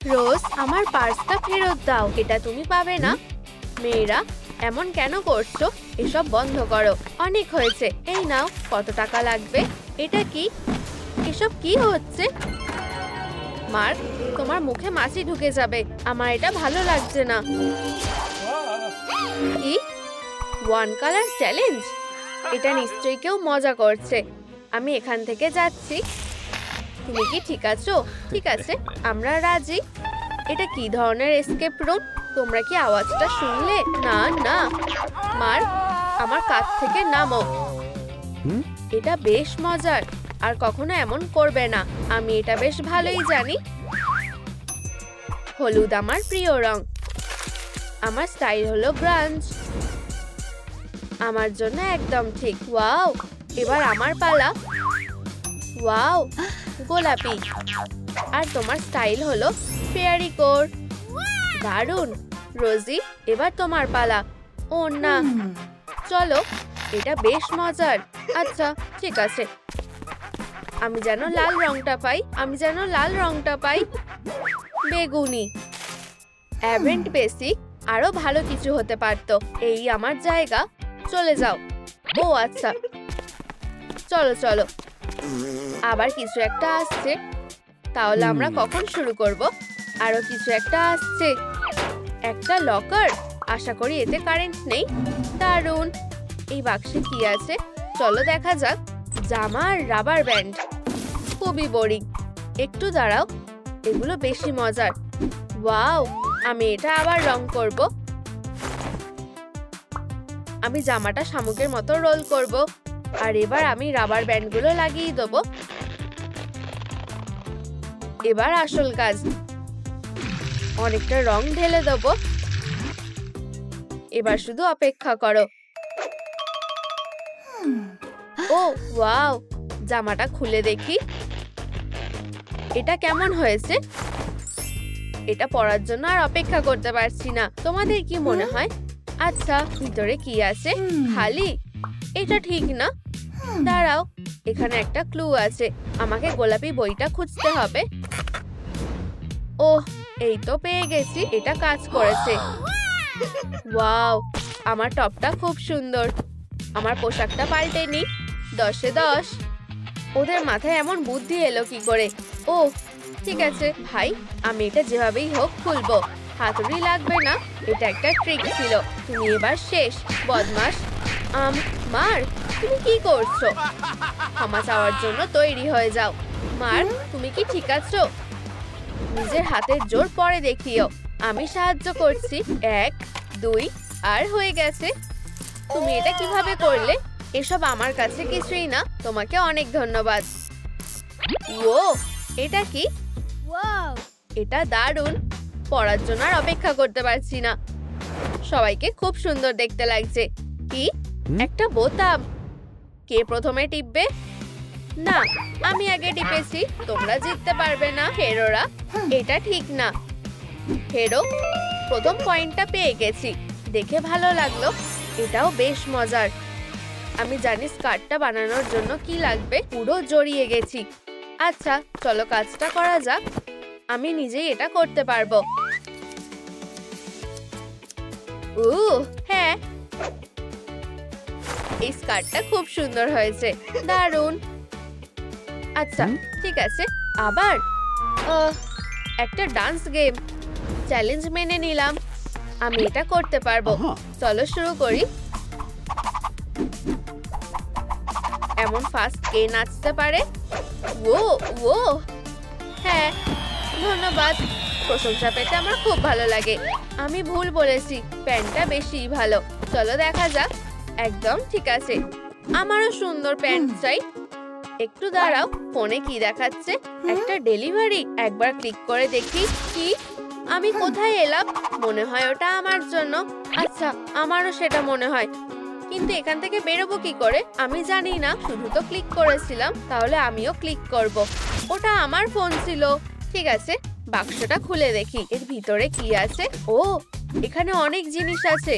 রোজ, আমার পার্সটা ফেরত দাও। এটা তুমি পাবে না। মেয়েরা এমন কেন করছো? এসব বন্ধ করো। অনেক হয়েছে। এই নাও, কত টাকা লাগবে? এটা কি? এসব কি হচ্ছে? মার্ক, তোমার মুখে মাছি ঢুকে যাবে। আমার এটা ভালো লাগছে না। কি? One colour challenge? এটা নিশ্চয়ই কেউ মজা করছে। আমি এখান থেকে যাচ্ছি। তুমি কি ঠিক আছো? ঠিক আছে, আমরা রাজি। এটা কি ধরনের এসকেপ রুম? তোমরা কি আওয়াজটা শুনলে? না না, মার্ক, আমার কাছ থেকে নামো। এটা বেশ মজার। আর কখনো এমন করবে না। আমি এটা বেশ ভালোই জানি। হলুদ আমার প্রিয় রং। আমার স্টাইল হলো গ্রাঞ্জ। আমার জন্য একদম ঠিক। ওয়াও, এবার আমার পালা। ওয়াও, গোলাপি। আর তোমার স্টাইল হলো ফেয়ারি কোর। দারুণ। রোজি, এবার তোমার পালা। ও না, চলো, এটা বেশ মজার। আচ্ছা, ঠিক আছে। আমি যেন লাল রংটা পাই। বেগুনি। অ্যাভেন্ট বেসিক। আরো ভালো কিছু হতে পারতো। এই আমার জায়গা। চলে যাও। ও আচ্ছা, চলো চলো। আবার কিছু একটা আসছে। তাহলে আমরা কখন শুরু করব? আরো কিছু একটা আসছে। একটা লকার। আশা করি এতে কারেন্ট নেই। দারুণ। এই বাক্সে কি আছে? চলো দেখা যাক। জামা আর রাবার ব্যান্ড। খুবই বোরিং। একটু দাঁড়াও, এগুলো বেশি মজার। ওয়াও, আমি এটা আবার রং করব। আমি জামাটা শামুকের মতো রোল করব। আর এবার আমি রাবার ব্যান্ডগুলো লাগিয়ে দেবো। এবার আসল কাজ। অনেকটা রং ঢেলে দেবো। এবার শুধু অপেক্ষা করো। ও ওয়াও, জামাটা খুলে দেখি। এটা কেমন হয়েছে? এটা পরার জন্য আর অপেক্ষা করতে পারছি না। তোমাদের কি মনে হয়? আচ্ছা, ভিতরে কি আছে? খালি? এটা ঠিক না। দাঁড়াও, এখানে একটা ক্লু আছে। আমাকে গোলাপি বইটা খুঁজতে হবে। ওহ, এই তো পেয়ে গেছি। এটা কাজ করেছে। ওয়াও, আমার টপটা খুব সুন্দর। আমার পোশাকটা পাল্টে নি। 10-এ 10। ওদের মাথায় এমন বুদ্ধি এলো কি করে? ও ঠিক আছে ভাই, আমি এটা যেভাবেই হোক খুলবো। হাতুড়ি লাগবে না। এটা একটা ট্রিক ছিল। তুমি এবার শেষ, বদমাস। মার্ক, তুমি কি করছো? ক্ষমা চাওয়ার জন্য তৈরি হয়ে যাও। মার্ক, তুমি কি ঠিক আছো? নিজের হাতের জোর পরে দেখিও। আমি সাহায্য করছি। 1, 2, আর হয়ে গেছে। তুমি এটা কিভাবে করলে? এসব আমার কাছে কিছুই না। তোমাকে অনেক ধন্যবাদ। ও, এটা কি? এটা দারুণ। পড়ার জন্য আর অপেক্ষা করতে পারছি না। সবাইকে খুব সুন্দর দেখতে লাগছে। কি? একটা বোতাম। কে প্রথমে টিপবে? না, আমি আগে টিপেছি। তোমরা জিততে পারবে না, হেরোরা। এটা ঠিক না। হেরো, প্রথম পয়েন্টটা পেয়ে গেছি। দেখে ভালো লাগলো। এটাও বেশ মজার। আমি জানি স্কার্টটা বানানোর জন্য কি লাগবে। পুরো জড়িয়ে গেছি। আচ্ছা, চলো কাজটা করা যাক। আমি নিজেই এটা করতে পারবো। হ্যাঁ, এই স্কার্টটা খুব সুন্দর হয়েছে। দারুণ। আচ্ছা, ঠিক আছে। আবার একটা ডান্স গেম। চ্যালেঞ্জ মেনে নিলাম। আমি এটা করতে পারবো। চলো শুরু করি। এমন ফাস্ট কে নাচতে পারে? ও ও হ্যাঁ, ধন্যবাদ। প্রশংসা পেতে আমার খুব ভালো লাগে। আমি ভুল বলেছি। প্যান্টটা বেশি ভালো। চলো দেখা যাক। একদম ঠিক আছে। আমারও সুন্দর প্যান্ট চাই। একটু দাঁড়াও, ফোনে কি দেখাচ্ছে? একটা ডেলিভারি। একবার ক্লিক করে দেখি। কি? আমি কোথায় এলাম? মনে হয় ওটা আমার জন্য। আচ্ছা, আমারও সেটা মনে হয়। কিন্তু এখান থেকে বেরোবো কি করে? আমি জানি না। শুধু তো ক্লিক করেছিলাম। তাহলে আমিও ক্লিক করব। ওটা আমার ফোন ছিল। ঠিক আছে, বাক্সটা খুলে দেখি। এর ভিতরে কি আছে? ও, এখানে অনেক জিনিস আছে।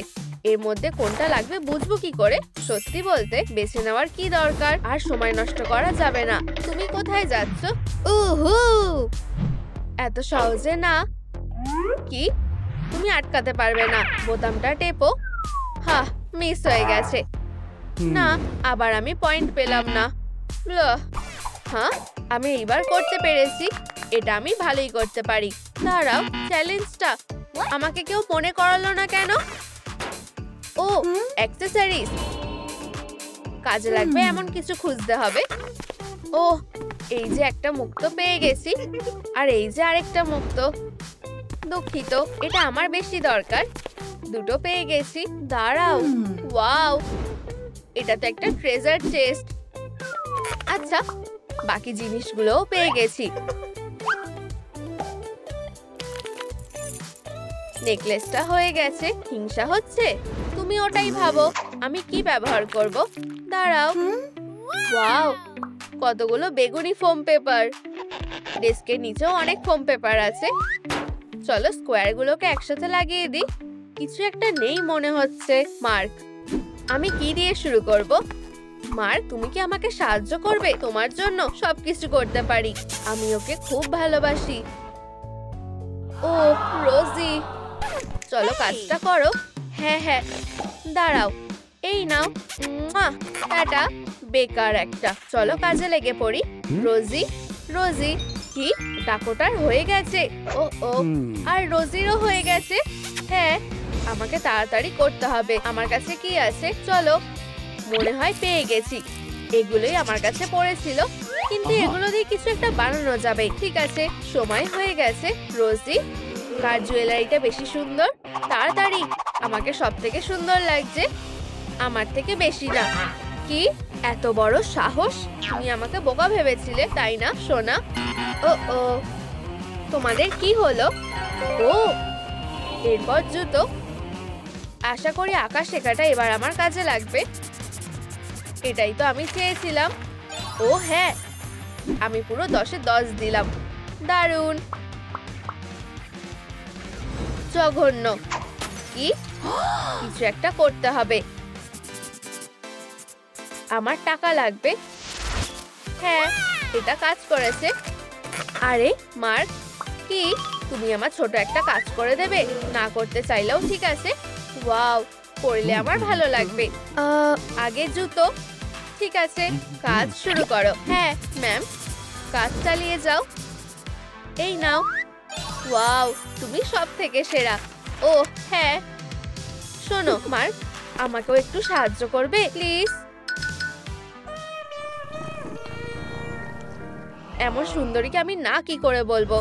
এর মধ্যে কোনটা লাগবে বুঝবো কি করে? সত্যি বলতে বেছে নেওয়ার কি দরকার? আর সময় নষ্ট করা যাবে না। তুমি কোথায় যাচ্ছ? উহু, এত সহজে না। কি, তুমি আটকাতে পারবে না। বোতামটা টেপো। হ্যাঁ, মিস হয়ে গেছে। না, আবার আমি পয়েন্ট পেলাম না। হ্যাঁ, আমি এইবার করতে পেরেছি। এটা আমি ভালোই করতে পারি। দাঁড়াও, চ্যালেঞ্জটা আমাকে কেউ মনে করালো না কেন? ও, অ্যাক্সেসরিজ। কাজে লাগবে এমন কিছু খুঁজতে হবে। ও, এই যে একটা মুক্ত পেয়ে গেছি, আর এই যে আরেকটা মুক্ত। দুঃখিত, এটা আমার বেশি দরকার। দুটো পেয়ে গেছি। দাঁড়াও, ওয়াও, এটা তো একটা ট্রেজার চেস্ট। আচ্ছা, বাকি জিনিসগুলোও পেয়ে গেছি। নেকলেসটা হয়ে গেছে। হিংসা হচ্ছে? তুমি ওটাই ভাবো। আমি কি ব্যবহার করব? দাঁড়াও। ওয়াও, কতগুলো বেগুনি ফোম পেপার। ডেস্কের নিচেও অনেক ফোম পেপার আছে। চলো স্কোয়ারগুলোকে একসাথে লাগিয়ে দিই। কিছু একটা নেই মনে হচ্ছে। মার্ক, আমি কি দিয়ে শুরু করব? মার্ক, তুমি কি আমাকে সাহায্য করবে? তোমার জন্য সবকিছু করতে পারি। আমি ওকে খুব ভালোবাসি। ও রোজি, চলো কাজটা করো। হ্যাঁ হ্যাঁ, দাঁড়াও, এই নাও। টাটা। বেকার একটা। চলো কাজে লেগে পড়ি। রোজি, রোজি। কি, ডাকোটার হয়ে গেছে? ও ও, আর রোজিরও হয়ে গেছে। হ্যাঁ, আমাকে তাড়াতাড়ি করতে হবে। আমার কাছে কি আছে? চলো, মনে হয় পেয়ে গেছি। এগুলোই আমার কাছে পড়েছিল, কিন্তু এগুলো দিয়ে কিছু একটা বানানো যাবে। ঠিক আছে, সময় হয়ে গেছে। রোজি, কার জুয়েলারিটা বেশি সুন্দর? তাড়াতাড়ি, আমাকে সব থেকে সুন্দর লাগছে। আমার থেকে বেশি না। কি, এত বড় সাহস? তুমি আমাকে বোকা ভেবেছিলে, তাই না সোনা? ও ও, তোমাদের কি হলো? ও, এরপর জুতো। আশা করি আঁকা শেখাটা এবার আমার কাজে লাগবে। এটাই তো আমি চেয়েছিলাম। ও হ্যাঁ, আমি পুরো 10-এ 10 দিলাম। দারুণ। জঘন্য। কি, কিছু একটা করতে হবে। আমার টাকা লাগবে। হ্যাঁ, এটা কাজ করেছে। আরে মার্ক, কি, তুমি আমার ছোট একটা কাজ করে দেবে? না করতে চাইলেও ঠিক আছে। ওয়াও, করলে আমার ভালো লাগবে। আগে জুতো। ঠিক আছে, কাজ শুরু করো। হ্যাঁ ম্যাম, কাজ চালিয়ে যাও। এই নাও। ওয়াও, তুমি সব থেকে সেরা। ও হ্যাঁ, শোনো মার্ক, আমাকেও একটু সাহায্য করবে প্লিজ? এমন সুন্দরীকে আমি না কি করে বলবো?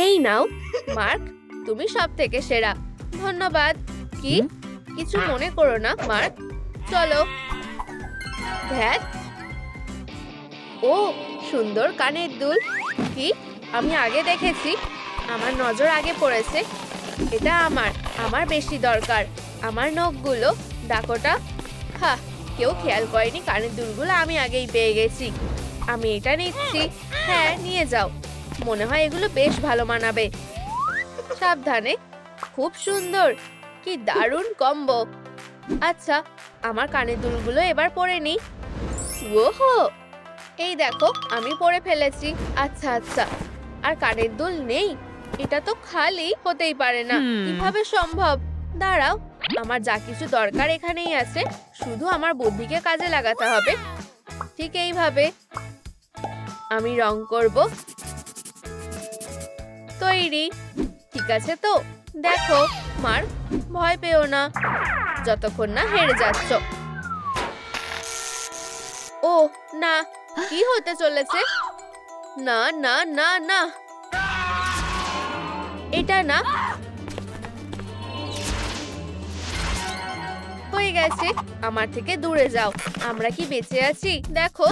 এই নাও মার্ক, তুমি সব থেকে সেরা। ধন্যবাদ। কি, কিছু মনে করো না মার্ক। চলো। ধ্যাত, ও সুন্দর কানের দুল। কি, আমি আগে দেখেছি। আমার নজর আগে পড়েছে। এটা আমার বেশি দরকার। আমার নখগুলো। ডাকোটা। হ্যাঁ, কেউ খেয়াল করেনি কানের দুলগুলো আমি আগেই পেয়ে গেছি। আমি এটা নিচ্ছি। হ্যাঁ, নিয়ে যাও। মনে হয় এগুলো বেশ ভালো মানাবে। সাবধানে। খুব সুন্দর। কি দারুণ কম্বো। আচ্ছা, আমার কানের দুলগুলো এবার পরে নিই। ওহো, এই দেখো, আমি পরে ফেলেছি। আচ্ছা আচ্ছা, আর কানের দুল নেই? এটা তো খালি হতেই পারে না। কিভাবে সম্ভব? দাঁড়াও, আমার যা কিছু দরকার এখানেই আছে। শুধু আমার বুদ্ধিকে কাজে লাগাতে হবে। ঠিক এইভাবে আমি রং করব। তৈরি। ঠিক আছে তো? দেখো মার্ক, ভয় পেও না, যতক্ষণ না হেরে যাচ্ছ। ও না, কি হতে চলেছে? না না না না, এটা না। হয়ে গেছে। আমার থেকে দূরে যাও। আমরা কি বেঁচে আছি? দেখো,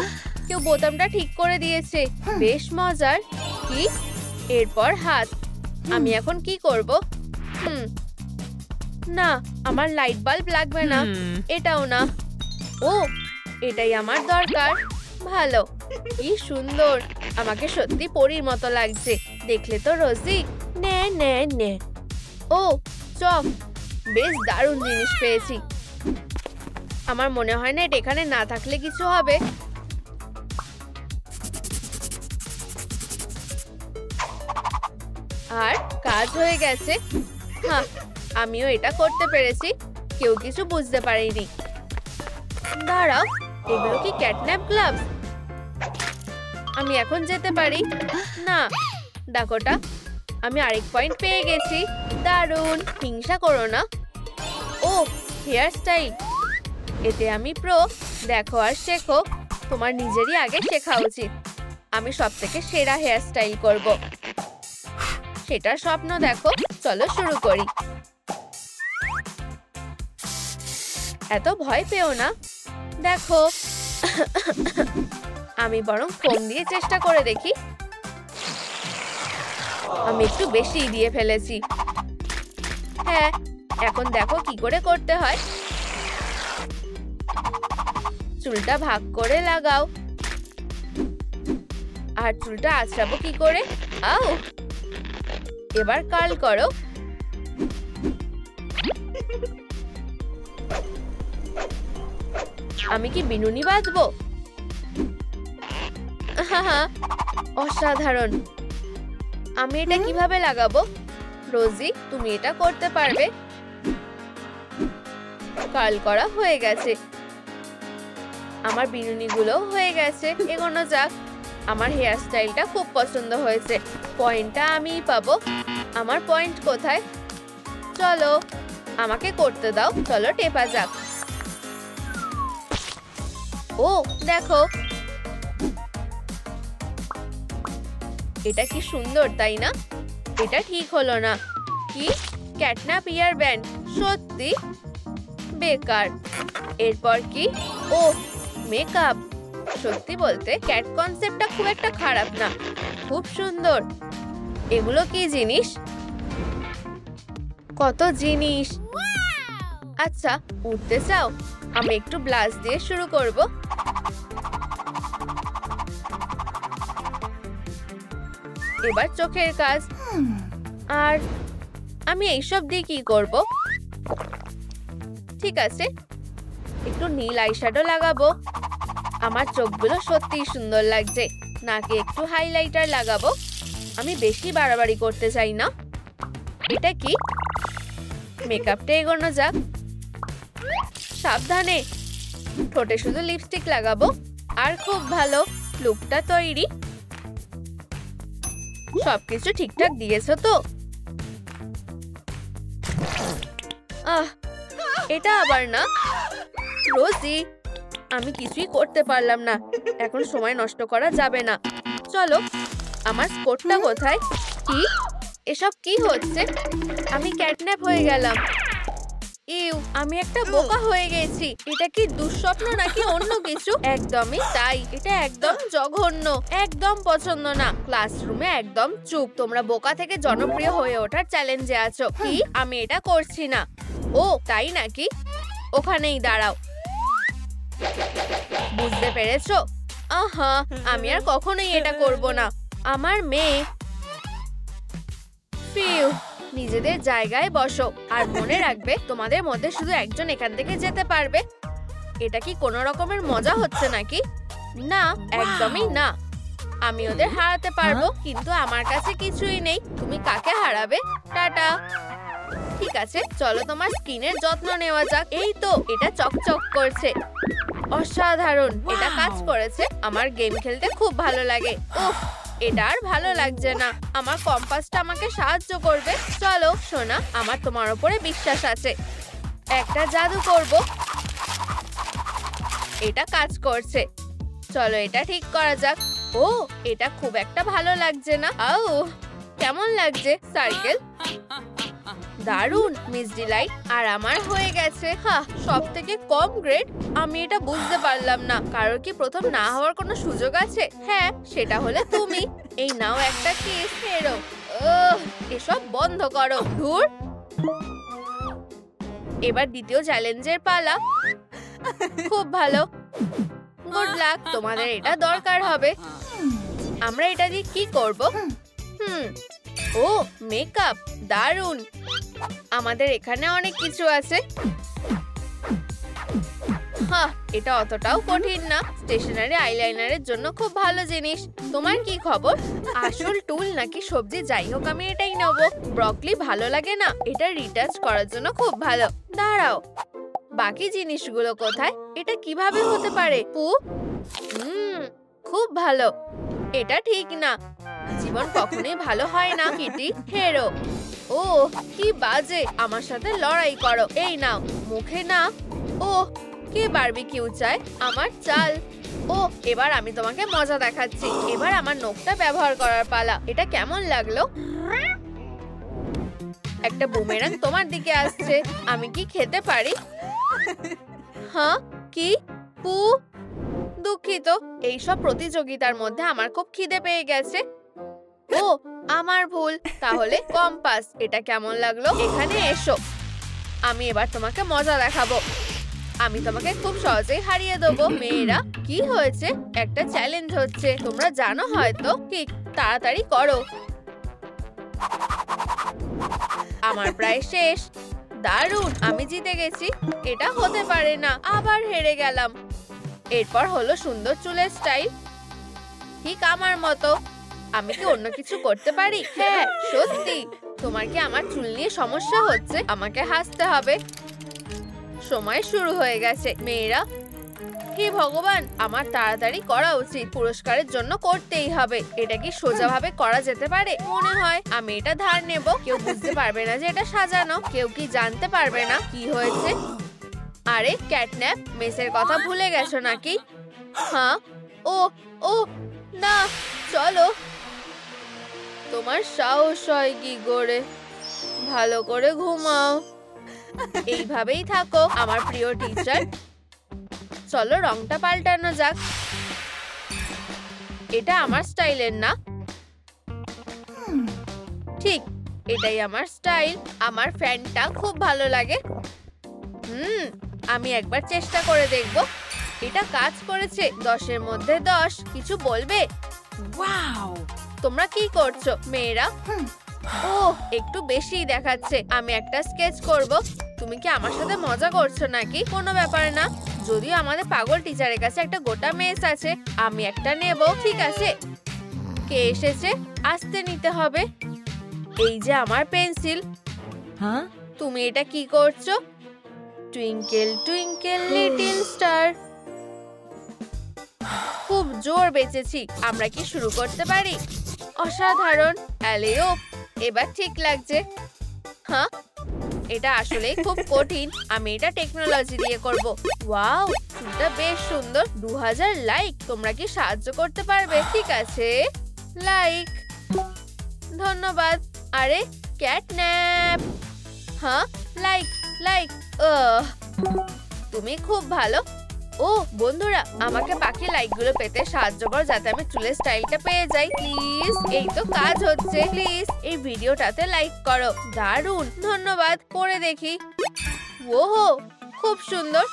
কেউ বোতামটা ঠিক করে দিয়েছে। বেশ মজার। কি, এরপর হাত। আমি এখন কি করব? না, আমার লাইট বাল্ব লাগবে না। এটাও না। ও, এটাই আমার দরকার। ভালো। কি সুন্দর, আমাকে সত্যি পরীর মতো লাগছে। দেখলে তো রোজি? নে নে নে। ও চক, বেশ দারুণ জিনিস পেয়েছি। আমার মনে হয় না এটা এখানে না থাকলে কিছু হবে। আর কাজ হয়ে গেছে। হ্যাঁ, আমিও এটা করতে পেরেছি। কেউ কিছু বুঝতে পারেনি। দাঁড়াও, এগুলো কি ক্যাটন্যাপ গ্লাভস? আমি এখন যেতে পারি না। ডাকোটা, আমি আরেক পয়েন্ট পেয়ে গেছি। দারুণ, হিংসা করো না। ও, হেয়ার স্টাইল, এতে আমি প্রো। দেখো আর শেখো। তোমার নিজেরই আগে শেখা উচিত। আমি সবথেকে সেরা হেয়ার স্টাইল করব। সেটার স্বপ্ন দেখো। চলো শুরু করি। এত ভয় পেও না। দেখো, আমি বরং ফোম দিয়ে চেষ্টা করে দেখি। আমি একটু বেশি দিয়ে ফেলেছি। হ্যাঁ, এখন দেখো কি করে করতে হয়। চুলটা ভাগ করে লাগাও। আর চুলটা আঁচড়াবো কি করে? আও, এবার কার্ল করো। আমি কি বিনুনি বাঁধবো? অসাধারণ। আমি এটা কিভাবে লাগাবো? রোজি, তুমি এটা করতে পারবে। কার্ল করা হয়ে গেছে। আমার বিনুনিগুলো হয়ে গেছে। এগোনো যাক। আমার হেয়ার স্টাইলটা খুব পছন্দ হয়েছে। পয়েন্টটা আমিই পাবো। আমার পয়েন্ট কোথায়? চলো, আমাকে করতে দাও। চলো টেপা যাক। ও দেখো, এটা কি সুন্দর, তাই না? এটা ঠিক হলো না। কি ক্যাটন্যাপ ইয়ার ব্যান্ড? সত্যি বেকার। এরপর কি? ও, মেকআপ। সত্যি বলতে ক্যাট কনসেপ্টটা খুব একটা খারাপ না। খুব সুন্দর। এগুলো কি জিনিস? কত জিনিস। আচ্ছা, উঠতে চাও? আমি একটু ব্লাশ দিয়ে শুরু করব। এবার চোখের কাজ। আর আমি এইসব দিয়ে কি করব? ঠিক আছে, একটু নীল আইশ্যাডো লাগাবো। আমার চোখগুলো সত্যিই সুন্দর লাগছে। নাকে একটু হাইলাইটার লাগাবো। আমি বেশি বাড়াবাড়ি করতে চাই না। এটা কি? মেকআপটা এগোনো যাক। সাবধানে। ঠোঁটে শুধু লিপস্টিক লাগাবো। আর খুব ভালো, লুকটা তৈরি। সবকিছু ঠিকঠাক দিয়েছো তো? এটা আবার না। রোজি, আমি কিছুই করতে পারলাম না। এখন সময় নষ্ট করা যাবে না। চলো, আমার স্পোর্টটা কোথায়? কি এসব কি হচ্ছে? আমি ক্যাটন্যাপ হয়ে গেলাম। ইউ, আমি একটা বোকা হয়ে গেছি। এটা কি দুঃস্বপ্ন নাকি অন্য কিছু? একদমই তাই। এটা একদম জঘন্য। একদম পছন্দ না। ক্লাসরুমে একদম চুপ। তোমরা বোকা থেকে জনপ্রিয় হয়ে ওঠার চ্যালেঞ্জে আছো। কি? আমি এটা করছি না। ও তাই নাকি? ওখানেই দাঁড়াও। বুঝতে পেরেছো? আহা, আমি আর কখনোই এটা করব না। আমার মেয়ে। ফিউ, নিজেদের জায়গায় বসো। আর মনে রাখবে, তোমাদের মধ্যে শুধু একজন এখান থেকে যেতে পারবে। এটা কি কোনো রকমের মজা হচ্ছে নাকি? না, একদমই না। আমি ওদের হারাতে পারবো, কিন্তু আমার কাছে কিছুই নেই। তুমি কাকে হারাবে? টাটা। ঠিক আছে, চলো তোমার স্কিনের যত্ন নেওয়া যাক। এই তো, এটা চকচক করছে। অসাধারণ, এটা কাজ করেছে। আমার গেম খেলতে খুব ভালো লাগে। উফ, এটা আর ভালো লাগছে না। আমার কম্পাসটা আমাকে সাহায্য করবে। চলো সোনা, আমার তোমার উপরে বিশ্বাস আছে। একটা জাদু করব। এটা কাজ করছে। চলো এটা ঠিক করা যাক। ও, এটা খুব একটা ভালো লাগছে না। আউ, কেমন লাগছে সার্কেল? দারুন মিস ডিলাইট। আর আমার হয়ে গেছে। হ্যাঁ, সব থেকে কম গ্রেড। আমি এটা বুঝতে পারলাম না। কারোর কি প্রথম না হওয়ার কোনো সুযোগ আছে? হ্যাঁ, সেটা হলে তুমি। এই নাও একটা কিস। মেরো। এসব বন্ধ করো। ধুর। এবার দ্বিতীয় চ্যালেঞ্জের পালা। খুব ভালো। Good luck. তোমাদের এটা দরকার হবে। আমরা এটা দিয়ে কি করব? ও, মেকআপ। দারুন। আমাদের এখানে অনেক কিছু আছে। হ্যাঁ, এটা অতটাও কঠিন না। স্টেশনারি আইলাইনারের জন্য খুব ভালো জিনিস। তোমার কি খবর? আসল টুল নাকি সবজি, যাই হোক আমি এটাই নেব। ব্রকলি ভালো লাগে না? এটা রিটাচ করার জন্য খুব ভালো। দাঁড়াও, বাকি জিনিসগুলো কোথায়? এটা কিভাবে হতে পারে? পু, খুব ভালো। এটা ঠিক না। জীবন কখনোই ভালো হয় না কিটি। হেরো। ও কি বাজে, আমার সাথে লড়াই করো। এই নাও, মুখে না। ও কে বারবিকিউ চায়? আমার চাল। ও এবার আমি তোমাকে মজা দেখাচ্ছি। এবার আমার নখটা ব্যবহার করার পালা। এটা কেমন লাগলো? একটা বুমেরাং তোমার দিকে আসছে। আমি কি খেতে পারি? হ্যাঁ, কি? পু, দুঃখিত। এইসব প্রতিযোগিতার মধ্যে আমার খুব খিদে পেয়ে গেছে। ও আমার ভুল। তাহলে কম্পাস, এটা কেমন লাগলো? এখানে এসো, আমি এবার তোমাকে মজা দেখাবো। আমি তোমাকে খুব সহজেই হারিয়ে দেবো। মেয়েরা, কি হয়েছে? একটা চ্যালেঞ্জ হচ্ছে, তোমরা জানো হয়তো। ঠিক, তাড়াতাড়ি করো। আমার প্রায় শেষ। দারুণ, আমি জিতে গেছি। এটা হতে পারে না, আবার হেরে গেলাম। এরপর হলো সুন্দর চুলের স্টাইল, ঠিক আমার মতো। আমি কি অন্য কিছু করতে পারি? হ্যাঁ, সত্যি। তোমার কি আমার চুল নিয়ে সমস্যা হচ্ছে? আমাকে হাসতে হবে। সময় শুরু হয়ে গেছে। মেয়েরা, হে ভগবান, আমার তাড়াতাড়ি করা উচিত। পুরস্কারের জন্য করতেই হবে। এটা কি সোজাভাবে করা যেতে পারে? মনে হয় আমি এটা ধার নেব। কেউ বুঝতে পারবে না যে এটা সাজানো। কেউ কি জানতে পারবে না কি হয়েছে? আরে ক্যাটন্যাপ, মেসের কথা ভুলে গেছো নাকি? হ্যাঁ। ও ও না, চলো। তোমার সাহস হয় কি করে? ভালো করে ঘুমাও। এইভাবেই থাকো আমার প্রিয় টিচার। চলো রংটা পাল্টানো যাক। এটা আমার স্টাইলের না? ঠিক, এটাই আমার স্টাইল। আমার ফ্যানটা খুব ভালো লাগে। আমি একবার চেষ্টা করে দেখব। এটা কাজ করেছে। 10-এর মধ্যে 10। কিছু বলবে? ওয়াও, তোমরা কি করছো মেয়েরা? ও একটু বেশি দেখাচ্ছে। আমি একটা স্কেচ করব। তুমি কি আমার সাথে মজা করছো নাকি? কোনো ব্যাপার না। যদিও আমাদের পাগল টিচারের কাছে একটা গোটা মেস আছে, আমি একটা নেব। ঠিক আছে, কে এসেছে? আসতে নিতে হবে। এই যে আমার পেন্সিল। হ্যাঁ, তুমি এটা কি করছো? Twinkle twinkle little star. খুব জোর বেঁচেছি। আমরা কি শুরু করতে পারি? অসাধারণ। অ্যালেও, এবার ঠিক লাগছে। হ্যাঁ, এটা আসলেই খুব কঠিন। আমি এটা টেকনোলজি দিয়ে করব। ওয়াও, চুলটা বেশ সুন্দর। 2000 লাইক। তোমরা কি সাহায্য করতে পারবে? ঠিক আছে, লাইক। ধন্যবাদ। আরে ক্যাটন্যাপ। হ্যাঁ, লাইক লাইক। তুমি খুব ভালো। ও বন্ধুরা, আমাকে বাকি লাইকগুলো পেতে সাহায্য করো যাতে আমি চুলের স্টাইলটা পেয়ে যাই প্লিজ। এই তো কাজ হচ্ছে। প্লিজ এই ভিডিওটাতে লাইক করো। দারুণ, ধন্যবাদ। পরে দেখি। ওহো, খুব সুন্দর।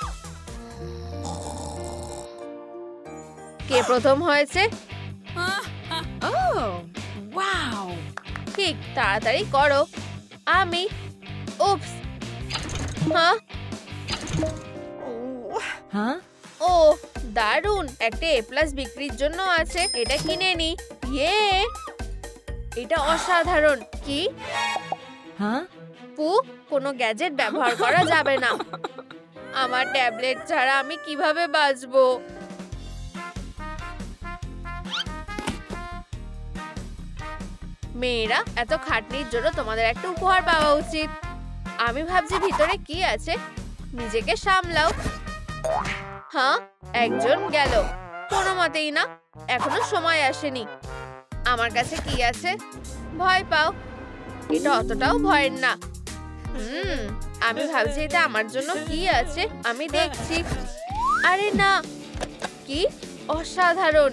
কে প্রথম হয়েছে? ঠিক, তাড়াতাড়ি করো। আমি। উপস। হ্যাঁ, ও দারুণ। একটা A+ বিক্রির জন্য আছে, এটা কিনে নি। ইয়ে, এটা অসাধারণ। কি? হ্যাঁ, পু, কোনো গ্যাজেট ব্যবহার করা যাবে না। আমার ট্যাবলেট ছাড়া আমি কিভাবে বাঁচবো? মেয়েরা, এত খাটনির জন্য তোমাদের একটা উপহার পাওয়া উচিত। আমি ভাবছি ভিতরে কি আছে। নিজেকে সামলাও। হ্যাঁ, একজন গেল। কোনো মতেই না, এখনো সময় আসেনি। আমার কাছে কি আছে? ভয় পাও। এটা অতটাও ভয়ের না। আমি ভাবছি এটা আমার জন্য কি আছে। আমি দেখছি। আরে না, কি অসাধারণ।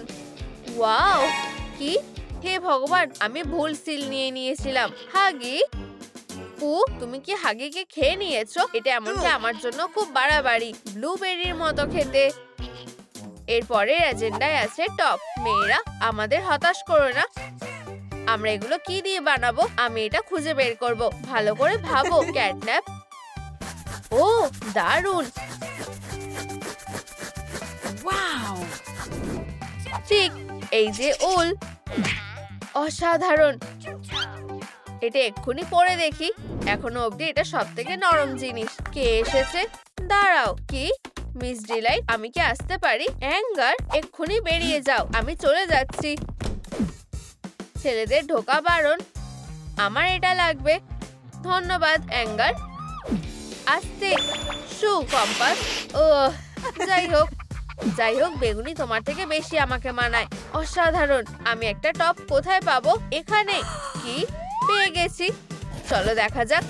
ওয়াও, কি? হে ভগবান, আমি ভুল সিল নিয়ে নিয়েছিলাম। হাগি। পু, তুমি কি হাগিকে খেয়ে নিয়েছো? এটা এমনকি আমার জন্য খুব বাড়াবাড়ি। ব্লুবেরির মতো খেতে। এরপরের এজেন্ডায় আছে টপ। মেয়েরা, আমাদের হতাশ করো না। আমরা এগুলো কি দিয়ে বানাবো? আমি এটা খুঁজে বের করব। ভালো করে ভাবো ক্যাটন্যাপ। ও দারুণ। ঠিক এই যে উল, অসাধারণ। এটা এক্ষুনি পরে দেখি। এখনো অবধি এটা সব থেকে নরম জিনিস। কে এসেছে? দাঁড়াও, কি মিস ডিলাইট, আমি কি আসতে পারি? অ্যাঙ্গার, এক্ষুনি বেরিয়ে যাও, আমি চলে যাচ্ছি। ছেলেদের ঢোকা বারণ। আমার এটা লাগবে। ধন্যবাদ অ্যাঙ্গার। আস্তে শু কম্পাস। ও যাই হোক বেগুনি তোমার থেকে বেশি আমাকে মানায়। অসাধারণ। আমি একটা টপ কোথায় পাবো? এখানে। কি পেয়ে গেছি। চলো দেখা যাক।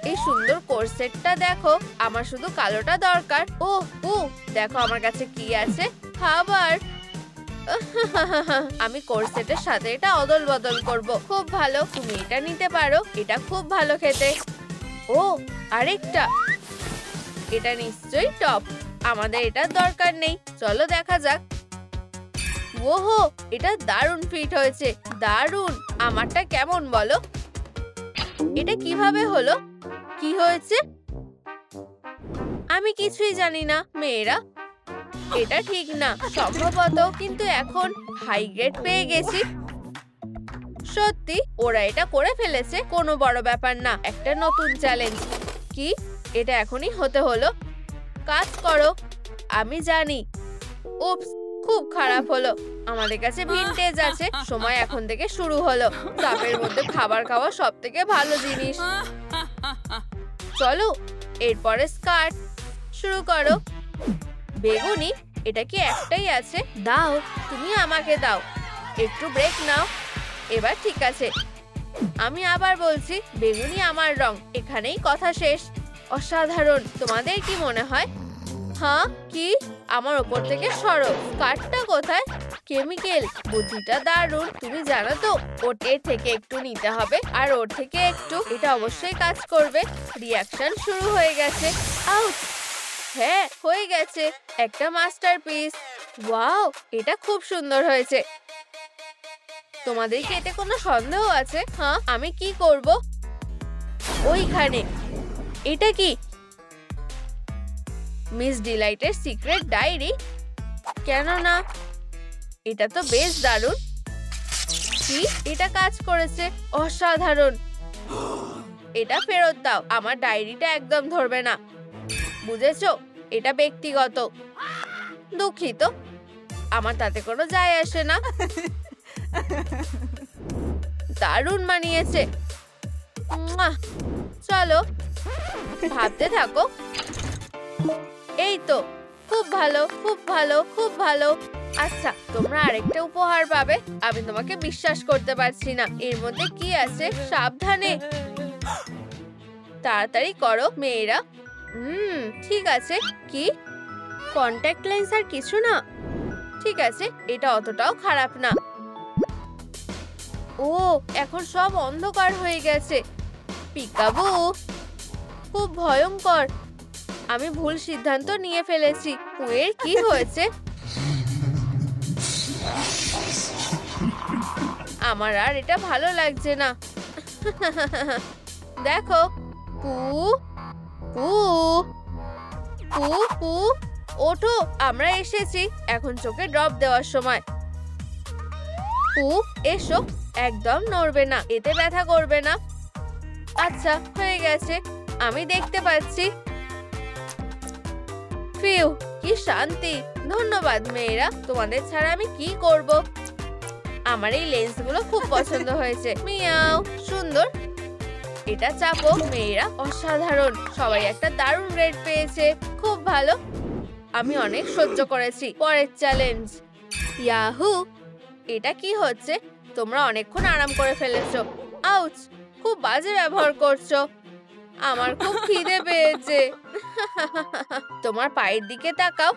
এই সুন্দর কোরসেটটা দেখো। আমার শুধু কালোটা দরকার। ও দেখো আমার কাছে কি আছে। খাবার। আমি কোরসেটের সাথে এটা অদল বদল করব। খুব ভালো, তুমি এটা নিতে পারো। এটা খুব ভালো খেতে। ও আরেকটা। এটা নিশ্চয়ই টপ। আমাদের এটার দরকার নেই। চলো দেখা যাক। ওহো, এটা দারুণ ফিট হয়েছে। দারুণ। আমারটা কেমন বলো? এটা কিভাবে হলো? কি হয়েছে? আমি কিছুই জানি না মেয়েরা। এটা ঠিক না সম্ভবত, কিন্তু এখন হাই গ্রেড পেয়ে গেছি। সত্যি ওরা এটা করে ফেলেছে। কোনো বড় ব্যাপার না, একটা নতুন চ্যালেঞ্জ। কি এটা এখনই হতে হলো? কাজ করো। আমি জানি। উপস, খুব খারাপ হলো। আমাদের কাছে ভিনটেজ আছে। সময় এখন থেকে শুরু হলো। চাপের মধ্যে খাবার খাওয়া সব থেকে ভালো জিনিস। চলো এরপরে স্কার্ট শুরু করো। বেগুনি, এটা কি একটাই আছে? দাও, তুমি আমাকে দাও। একটু ব্রেক নাও। এবার ঠিক আছে। আমি আবার বলছি, বেগুনি আমার রং। এখানেই কথা শেষ। অসাধারণ। তোমাদের কি মনে হয়? হ্যাঁ, কি? আমার ওপর থেকে সরো। স্কার্টটা কোথায়? কেমিক্যাল, বুদ্ধিটা দারুণ। তুমি জানো তো, ওর থেকে একটু নিতে হবে আর ওর থেকে একটু। এটা অবশ্যই কাজ করবে। রিঅ্যাকশন শুরু হয়ে গেছে। আউট। হ্যাঁ, হয়ে গেছে। একটা মাস্টারপিস। ওয়াও, এটা খুব সুন্দর হয়েছে। তোমাদের কি এতে কোনো সন্দেহ আছে? হ্যাঁ, আমি কি করব? ওইখানে। এটা কি? মিস ডিলাইটের সিক্রেট ডায়েরি? কেন না? এটা তো বেশ দারুণ। কি এটা কাজ করেছে? অসাধারণ। এটা ফেরত দাও। আমার ডায়েরিটা একদম ধরবে না, বুঝেছো? এটা ব্যক্তিগত। দুঃখিত, আমার তাতে কোনো যায় আসে না। দারুণ মানিয়েছে। চলো ভাবতে থাকো। এই তো, খুব ভালো, খুব ভালো, খুব ভালো। আচ্ছা, তোমরা আরেকটা উপহার পাবে। আমি তোমাকে বিশ্বাস করতে পারছি না। এর মধ্যে কি আছে? সাবধানে, তাড়াতাড়ি করো মেয়েরা। ঠিক আছে। কি? কন্ট্যাক্ট লেন্স আর কিছু না? ঠিক আছে, এটা অতটাও খারাপ না। ও, এখন সব অন্ধকার হয়ে গেছে। পিকাবু, খুব ভয়ঙ্কর। আমি ভুল সিদ্ধান্ত নিয়ে ফেলেছি। পুয়ের কি হয়েছে? আমার আর এটা ভালো লাগছে না। দেখো, পু পু পু পু, ওঠো, আমরা এসেছি। এখন চোখে ড্রপ দেওয়ার সময়। পু, এসো। একদম নড়বে না, এতে ব্যথা করবে না। আচ্ছা, হয়ে গেছে। আমি দেখতে পাচ্ছি। ফিউ, কি শান্তি। ধন্যবাদ মেয়েরা। তোমাদের ছাড়া আমি কি করব? আমার এই লেন্সগুলো খুব পছন্দ হয়েছে। মিয়াও, সুন্দর। এটা চাপো মেয়েরা। অসাধারণ। সবাই একটা দারুণ গ্রেড পেয়েছে। খুব ভালো। আমি অনেক সহ্য করেছি। পরের চ্যালেঞ্জ। ইয়াহু, এটা কি হচ্ছে? তোমরা অনেকক্ষণ আরাম করে ফেলেছো। আউচ, খুব বাজে ব্যবহার করছো। আমার খুব খিদে পেয়েছে। তোমার পায়ের দিকে তাকাও।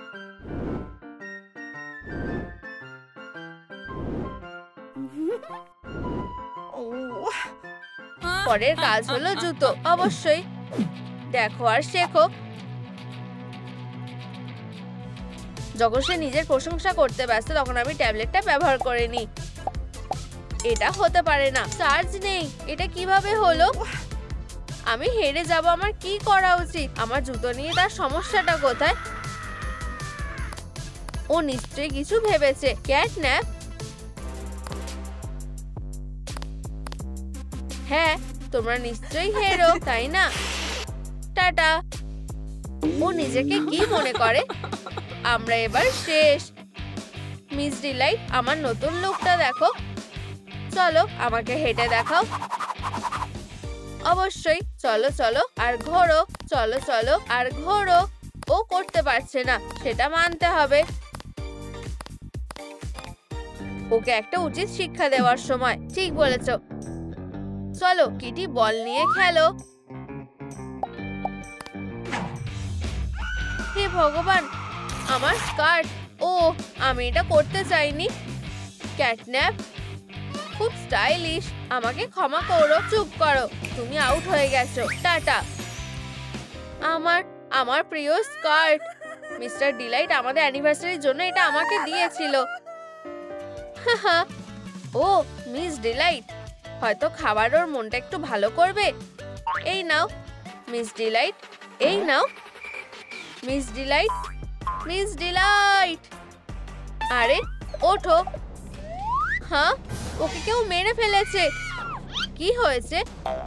পরের কাজ হলো জুতো। অবশ্যই দেখো আর শেখো। যখন সে নিজের প্রশংসা করতে ব্যস্ত, তখন আমি ট্যাবলেটটা ব্যবহার করে নিই। এটা হতে পারে না, চার্জ নেই। এটা কিভাবে হলো? আমি হেরে যাব। আমার কি করা উচিত? আমার জুতো নিয়ে তার সমস্যাটা কোথায়? ও নিশ্চয়ই কিছু ভেবেছে। ক্যাটন্যাপ? হ্যাঁ, তোমরা নিশ্চয়ই হিরো, তাই না? টাটা। ও নিজেকে কি মনে করে? আমরা এবার শেষ। মিস ডিলাইট, আমার নতুন লুকটা দেখো। চলো আমাকে হেঁটে দেখাও। অবশ্যই, চলো চলো আর ঘোরো, চলো চলো আর ঘোরো। ও করতে পারছে না, সেটা মানতে হবে। ওকে একটা উচিত শিক্ষা দেওয়ার সময়। ঠিক বলেছ। চলো কিটি, বল নিয়ে খেলো। হে ভগবান, আমার স্কার্ট। ও, আমি এটা করতে চাইনি। ক্যাটন্যাপ, খুব স্টাইলিশ। আমাকে ক্ষমা করো। চুপ করো, তুমি আউট হয়ে গেছো। টাটা। আমার আমার প্রিয় স্কার্ট। মিস্টার ডিলাইট আমাদের অ্যানিভার্সারির জন্য এটা আমাকে দিয়েছিল। ও মিস ডিলাইট, হয়তো খাবার ওর মনটা একটু ভালো করবে। এই নাও মিস ডিলাইট, এই নাও মিস ডিলাইট। মিস ডিলাইট, আরে ওঠো। হ্যাঁ, ওকে কেউ মেরে ফেলেছে। কি হয়েছে?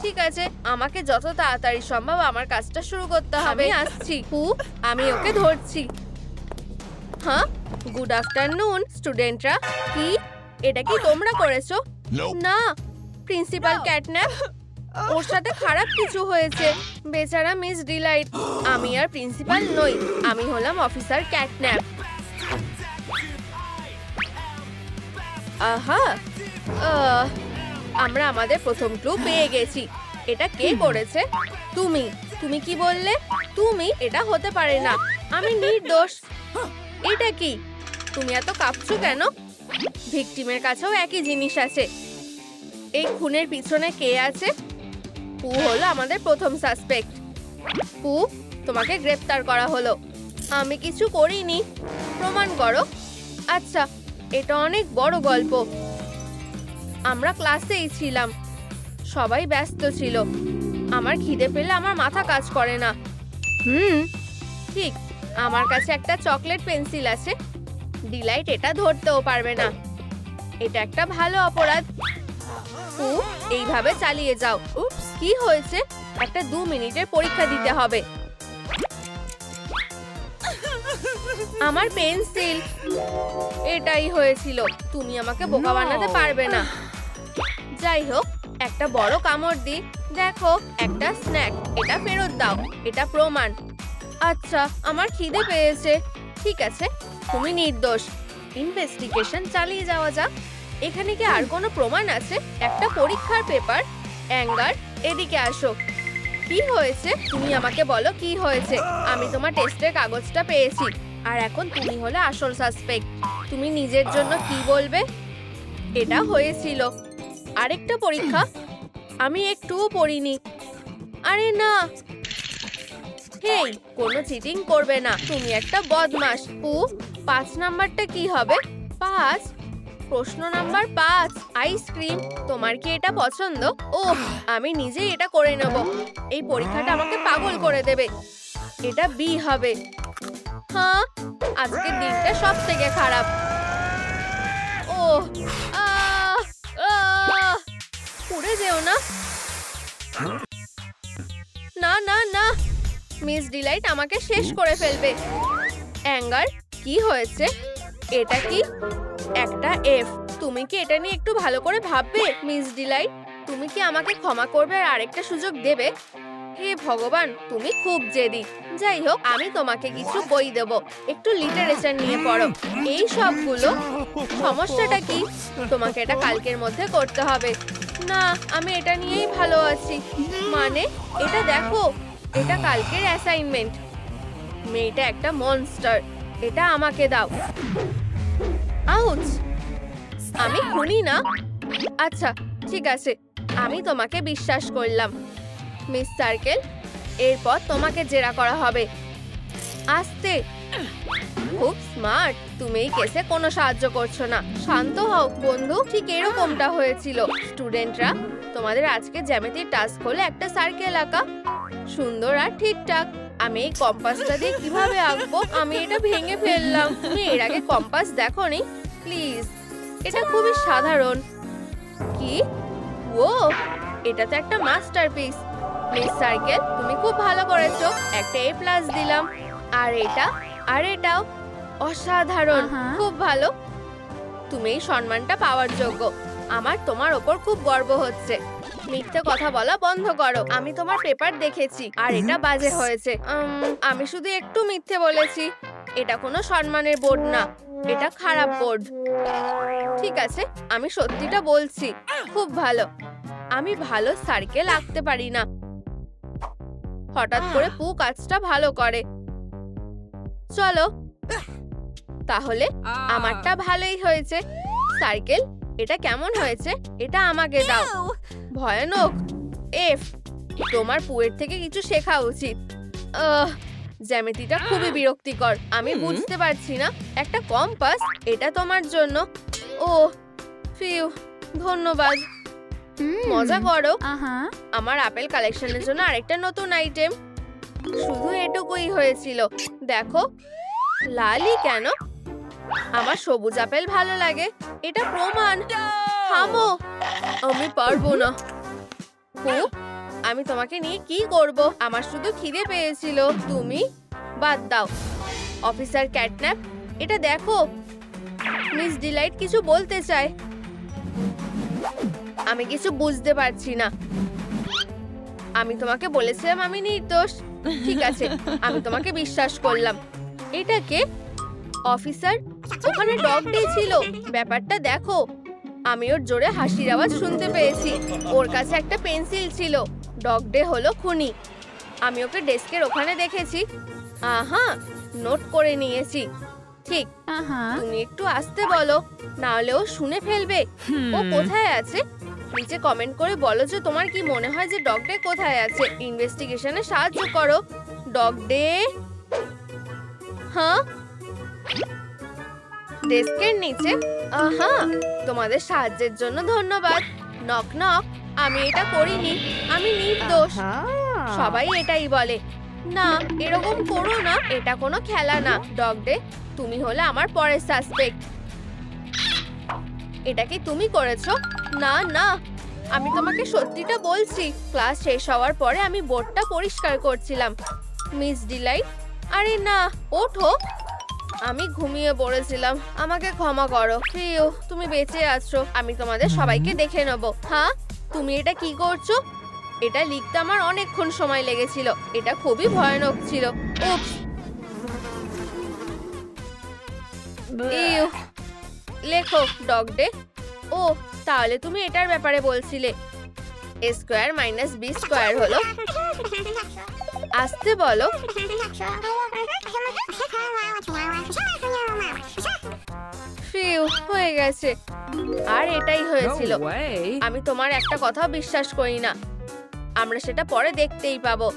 ঠিক আছে, আমাকে যত তাড়াতাড়ি সম্ভব আমার কাজটা শুরু করতে হবে। আমি আসছি। আমি ওকে ধরছি। হ্যাঁ, গুড আফটারনুন স্টুডেন্টরা। কি এটা কি তোমরা করেছো? না, প্রিন্সিপাল ক্যাটন্যাপ, ওর সাথে খারাপ কিছু হয়েছে। বেচারা মিস ডিলাইট। আমি আর প্রিন্সিপাল নই, আমি হলাম অফিসার ক্যাটন্যাপ। আহা, আমরা আমাদের প্রথম ক্লু পেয়ে গেছি। এটা কে করেছে? তুমি। তুমি কি বললে? তুমি? এটা হতে পারে না, আমি নির্দোষ। এটা কি? তুমি এত কাঁপছো কেন? ভিকটিমের কাছেও একই জিনিস আছে। এই খুনের পিছনে কে আছে? পু হলো আমাদের প্রথম সাসপেক্ট। পু, তোমাকে গ্রেফতার করা হলো। আমি কিছু করিনি, প্রমাণ করো। আচ্ছা, এটা অনেক বড় গল্প। আমরা ক্লাসেই ছিলাম, সবাই ব্যস্ত ছিল। আমার খিদে পেলে আমার মাথা কাজ করে না। ঠিক, আমার কাছে একটা চকলেট পেন্সিল আছে। ডিলাইট এটা ধরতেও পারবে না। এটা একটা ভালো অপরাধ। এইভাবে চালিয়ে যাও। কি হয়েছে? একটা 2 মিনিটের পরীক্ষা দিতে হবে। আমার পেন্সিল। এটাই হয়েছিল। তুমি আমাকে বোকা বানাতে পারবে না। যাই হোক, একটা বড় কামড় দি। দেখো, একটা স্ন্যাক। এটা ফেরত দাও। এটা প্রমাণ। আচ্ছা, আমার খিদে পেয়েছে। ঠিক আছে, তুমি নির্দোষ। ইনভেস্টিগেশন চালিয়ে যাওয়া যাক। এখানে কি আর কোনো প্রমাণ আছে? একটা পরীক্ষার পেপার। অ্যাঙ্গার, এদিকে আসো। কি হয়েছে? তুমি আমাকে বলো কি হয়েছে। আমি তোমার টেস্টের কাগজটা পেয়েছি, আর এখন তুমি হলে আসল সাসপেক্ট। তুমি নিজের জন্য কি বলবে? এটা হয়েছিল। আরেকটা পরীক্ষা? আমি একটুও পড়িনি। আরে না, হেই, কোনো চিটিং করবে না। তুমি একটা বদমাশ। 5 নাম্বারটা কি হবে? 5? প্রশ্ন নাম্বার 5, আইসক্রিম। তোমার কি এটা পছন্দ? ওহ, আমি নিজেই এটা করে নেব। এই পরীক্ষাটা আমাকে পাগল করে দেবে। এটা বি হবে। হ্যাঁ, আজকের দিনটা সব থেকে খারাপ। ওহ, পুড়ে যেও না। না না না, মিস ডিলাইট আমাকে শেষ করে ফেলবে। অ্যাঙ্গার, কি হয়েছে? এটা কি? একটা এফ। তুমি কি এটা নিয়ে একটু ভালো করে ভাববে? মিস ডিলাইট, তুমি কি আমাকে ক্ষমা করবে আর আরেকটা সুযোগ দেবে? হে ভগবান, তুমি খুব জেদি। যাই হোক, আমি তোমাকে কিছু বই দেব। একটু লিটারেচার নিয়ে পড়ো। এই সবগুলো। সমস্যাটা কি? তোমাকে এটা কালকের মধ্যে করতে হবে। না, আমি এটা নিয়েই ভালো আছি। মানে, এটা দেখো, এটা কালকের অ্যাসাইনমেন্ট। মেয়েটা একটা মনস্টার। এটা আমাকে দাও। আউচ! আমি খুনি না। আচ্ছা, ঠিক আছে, আমি তোমাকে বিশ্বাস করলাম। মিস সার্কেল, এরপর তোমাকে জেরা করা হবে। আস্তে। খুব স্মার্ট। তুমি এই কেসে কোনো সাহায্য করছো না। শান্ত হও বন্ধু। ঠিক এরকমটা হয়েছিল। স্টুডেন্টরা, তোমাদের আজকে জ্যামিতির টাস্ক হলো একটা সার্কেল আঁকা। সুন্দর আর ঠিকঠাক। আমি এই কম্পাসটা দিয়ে কিভাবে আঁকবো? আমি এটা ভেঙে ফেললাম। তুমি এর আগে কম্পাস দেখোনি? প্লিজ, এটা খুবই সাধারণ। কি? ও, এটা তো একটা মাস্টারপিস। মিস সার্কেল, তুমি খুব ভালো করেছো। একটা A+ দিলাম। আর এটা আর এটাও অসাধারণ, খুব ভালো। তুমি এই সম্মানটা পাওয়ার যোগ্য। আমার তোমার ওপর খুব গর্ব হচ্ছে। মিথ্যে কথা বলা বন্ধ করো। আমি তোমার পেপার দেখেছি আর এটা বাজে হয়েছে। আমি শুধু একটু মিথ্যে বলেছি। এটা কোনো সম্মানের বোর্ড না, এটা খারাপ বোর্ড। ঠিক আছে, আমি সত্যিটা বলছি। খুব ভালো। আমি ভালো সার্কেল আঁকতে পারি না। হঠাৎ করে পু কাজটা ভালো করে। চলো তাহলে, আমারটা ভালোই হয়েছে। সার্কেল, এটা কেমন হয়েছে? এটা আমাকে দাও। ভয়ানক। এফ, তোমার পুয়ের থেকে কিছু শেখা উচিত। জ্যামিতিটা খুবই বিরক্তিকর। আমি বুঝতে পারছি না। একটা কম্পাস, এটা তোমার জন্য। ও ফিউ, ধন্যবাদ। মজা করো। আমার আপেল কালেকশনের জন্য আরেকটা নতুন আইটেম। শুধু এটুকুই হয়েছিল। দেখো, লালই কেন? আমার সবুজ আপেল ভালো লাগে। এটা প্রমাণ। থামো, আমি পারবো না। আমি তোমাকে নিয়ে কি করব? আমার শুধু খিদে পেয়েছিল। তুমি বাদ দাও। অফিসার ক্যাটন্যাপ, এটা দেখো। মিস ডিলাইট কিছু বলতে চায়। আমি কিছু বুঝতে পারছি না। আমি তোমাকে বলেছিলাম আমি নির্দোষ। ঠিক আছে, আমি তোমাকে বিশ্বাস করলাম। এটা কে? অফিসার, ওখানে ডগ ডে ছিল। ব্যাপারটা দেখো। আমি ওর জোরে হাসির আওয়াজ শুনতে পেয়েছি। ওর কাছে একটা পেন্সিল ছিল। ডগ ডে হলো খুনি। আমি ওকে ডেস্কের ওখানে দেখেছি। আহা, নোট করে নিয়েছি। ঠিক। তুমি একটু আসতে বলো, না হলে ও শুনে ফেলবে। ও কোথায় আছে? নিচে কমেন্ট করে বলো যে তোমার কি মনে হয় যে ডগ ডে কোথায় আছে। ইনভেস্টিগেশনে সাহায্য করো। Dog day? হ্যাঁ, ডেস্কের নিচে। আহা, তোমাদের সাহায্যের জন্য ধন্যবাদ। Knock knock. আমি এটা করিনি। আমি নির্দোষ। সবাই এটাই বলে। না, এরকম করো না। এটা কোনো খেলা না। ডগ ডে, তুমি হলে আমার পরের সাসপেক্ট। এটা কি তুমি করেছো? না না, আমি তোমাকে সত্যিটা বলছি। ক্লাস শেষ হওয়ার পরে আমি বোর্ডটা পরিষ্কার করছিলাম। মিস ডিলাইট, আরে না, ওঠো। আমি ঘুমিয়ে পড়েছিলাম। আমাকে ক্ষমা করো। প্রিয়, তুমি বেঁচে আছো। আমি তোমাদের সবাইকে দেখে নেব। হ্যাঁ, তুমি এটা কি করছো? এটা লিখতে আমার অনেকক্ষণ সময় লেগেছিল। এটা খুবই ভয়ানক ছিল। উপস। ইউ, লেখো ডগ ডে। ও, তাহলে তুমি এটার ব্যাপারে বলছিলে। a square minus b square হলো। আসতে বলো। ফিউ, হয়ে গেছে। আর এটাই হয়েছিল। আমি তোমার একটা কথা বিশ্বাস করি না। আমরা সেটা পরে দেখতেই পাবো।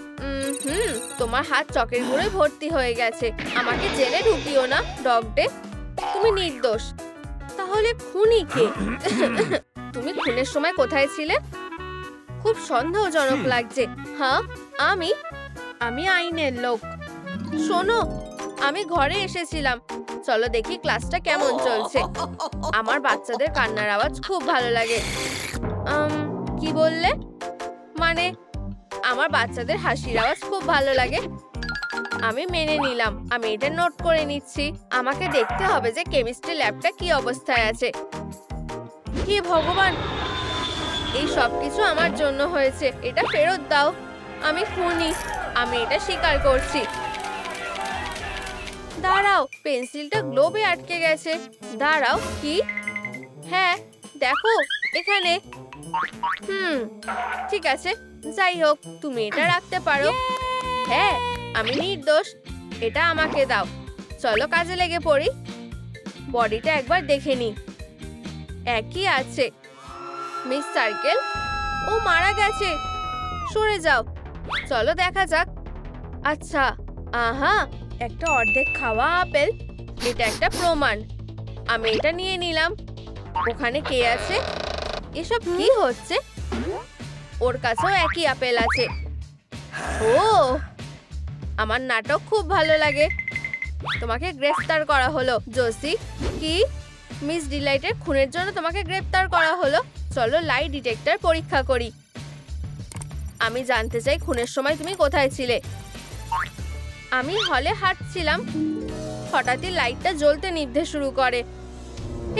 তোমার হাত চকের গুঁড়োয় ভর্তি হয়ে গেছে। আমাকে জেলে ঢুকিও না ডগ ডে। তুমি নির্দোষ। তাহলে খুনি কে? তুমি খুনের সময় কোথায় ছিলে? খুব সন্দেহজনক লাগছে। হ্যাঁ, আমি আইনের লোক। শোনো, আমি ঘরে এসেছিলাম। চলো দেখি ক্লাসটা কেমন চলছে। আমার বাচ্চাদের কান্নার আওয়াজ খুব ভালো লাগে। কি বললে? মানে, আমার বাচ্চাদের হাসির আওয়াজ খুব ভালো লাগে। আমি মেনে নিলাম। আমি এটা নোট করে নিচ্ছি। আমাকে দেখতে হবে যে কেমিস্ট্রি ল্যাবটা কি অবস্থায় আছে। হে ভগবান, এই সব কিছু আমার জন্য হয়েছে। এটা ফেরত দাও। আমি খুনি। আমি এটা স্বীকার করছি। দাঁড়াও, পেন্সিলটা গ্লোবে আটকে গেছে। দাঁড়াও, কি? হ্যাঁ, দেখো এখানে। ঠিক আছে, যাই হোক, তুমি এটা রাখতে পারো। হ্যাঁ, আমি নির্দোষ। এটা আমাকে দাও। চলো কাজে লেগে পড়ি। বডিটা একবার দেখে নি। একই আছে। মিস সার্কেল, ও মারা গেছে। সরে যাও। চলো দেখা যাক। আচ্ছা, আহা, একটা অর্ধেক খাওয়া আপেল। এটা একটা প্রমাণ। আমি এটা নিয়ে নিলাম। ওখানে কে আছে? এসব কি হচ্ছে? ওর কাছেও একই আপেল আছে। ও, আমার নাটক খুব ভালো লাগে। তোমাকে গ্রেফতার করা হলো জোসি। কি? মিস ডিলাইটের খুনের জন্য তোমাকে গ্রেফতার করা হলো? চলো লাই ডিটেক্টর পরীক্ষা করি। আমি জানতে চাই খুনের সময় তুমি কোথায় ছিলে? আমি হলে হাঁটছিলাম, হঠাৎই লাইটটা জ্বলতে নিভতে শুরু করে।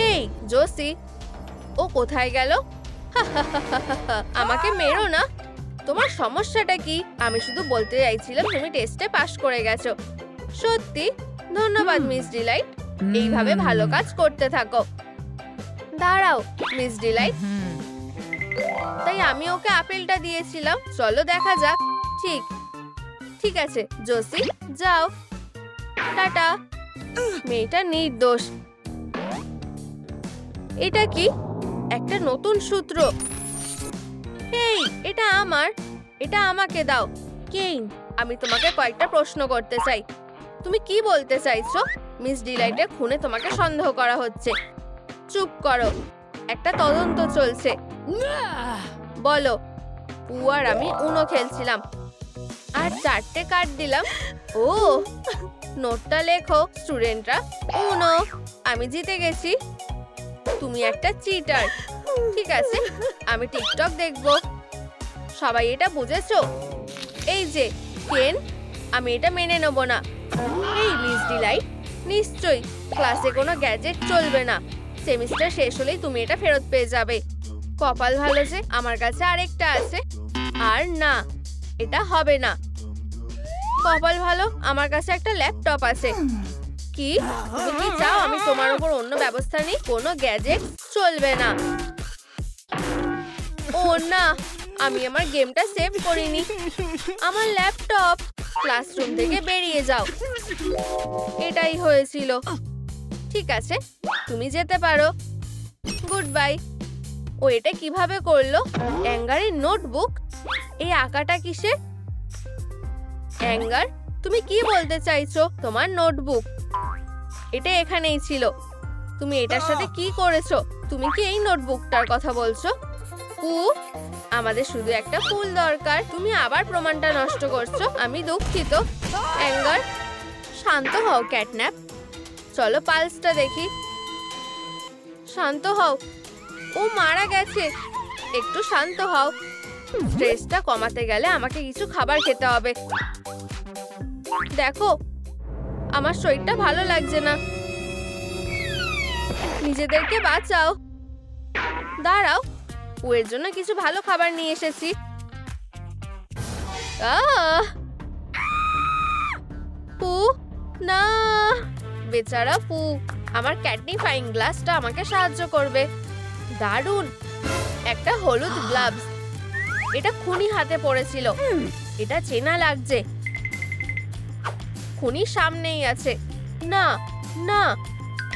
এই জোসি, ও কোথায় গেল? আমাকে মেরো না। তোমার সমস্যাটা কি? আমি শুধু বলতে চাইছিলাম তুমি টেস্টে পাশ করে গেছো। সত্যি? ধন্যবাদ মিস ডিলাইট। এইভাবে ভালো কাজ করতে থাকো। দাঁড়াও মিস ডিলাইট, তাই আমি ওকে আপেলটা দিয়েছিলাম। চলো দেখা যাক। ঠিক আছে জোসি, যাও। টাটা। মেয়েটা নির্দোষ। এটা কি? একটা নতুন সূত্র। এই, এটা আমার। এটা আমাকে দাও। কেইন, আমি তোমাকে কয়েকটা প্রশ্ন করতে চাই। তুমি কি বলতে চাইছো? মিস ডিলাইটের খুনে তোমাকে সন্দেহ করা হচ্ছে। চুপ করো, একটা তদন্ত চলছে। বলো। পু আর আমি উনো খেলছিলাম, আর 4টে কার্ড দিলাম। ও, নোটটা লেখো স্টুডেন্টরা। উনো, আমি জিতে গেছি। তুমি একটা চিটার। ঠিক আছে, আমি টিকটক দেখবো। সবাই এটা বুঝেছো? এই যে কেন, আমি এটা মেনে নেব না। এই মিস ডিলাইট, নিশ্চয়ই ক্লাসে কোনো গ্যাজেট চলবে না। সেমিস্টার শেষ হলেই তুমি এটা ফেরত পেয়ে যাবে। কপাল ভালো যে আমার কাছে আরেকটা আছে। আর না, এটা হবে না। কপাল ভালো, আমার কাছে একটা ল্যাপটপ আছে। কি? তুমি কি চাও আমি তোমার উপর অন্য ব্যবস্থা নিই? কোনো গ্যাজেট চলবে না। ও না, আমি আমার গেমটা সেভ করিনি। আমার ল্যাপটপ। ক্লাসরুম থেকে বেরিয়ে যাও। এটাই হয়েছিল। ঠিক আছে, তুমি যেতে পারো। Good bye. ও এটা কিভাবে করলো? অ্যাঙ্গারের নোটবুক। এই আঁকাটা কিসের? অ্যাঙ্গার, তুমি কি বলতে চাইছো? তোমার নোটবুক এটা এখানেই ছিল। তুমি এটার সাথে কি করেছো? তুমি কি এই নোটবুকটার কথা বলছো? আমাদের শুধু একটা ফুল দরকার। তুমি আবার প্রমাণটা নষ্ট করছো। আমি দুঃখিত। অ্যাঙ্গার, শান্ত হও ক্যাটন্যাপ। চলো পালসটা দেখি। শান্ত হও। ও মারা গেছে। একটু শান্ত হও। স্ট্রেসটা কমাতে গেলে আমাকে কিছু খাবার খেতে হবে। দেখো, আমার শরীরটা ভালো লাগছে না। নিজেদেরকে বাঁচাও। দাঁড়াও, ওর জন্য কিছু ভালো খাবার নিয়ে এসেছি। পু, না, বেচারা পু। আমার ক্যাটনিফাইং গ্লাসটা আমাকে সাহায্য করবে। দারুণ, একটা হলুদ গ্লাভস। এটা খুনি হাতে পড়েছিল। এটা চেনা লাগছে। খুনি সামনেই আছে। না না,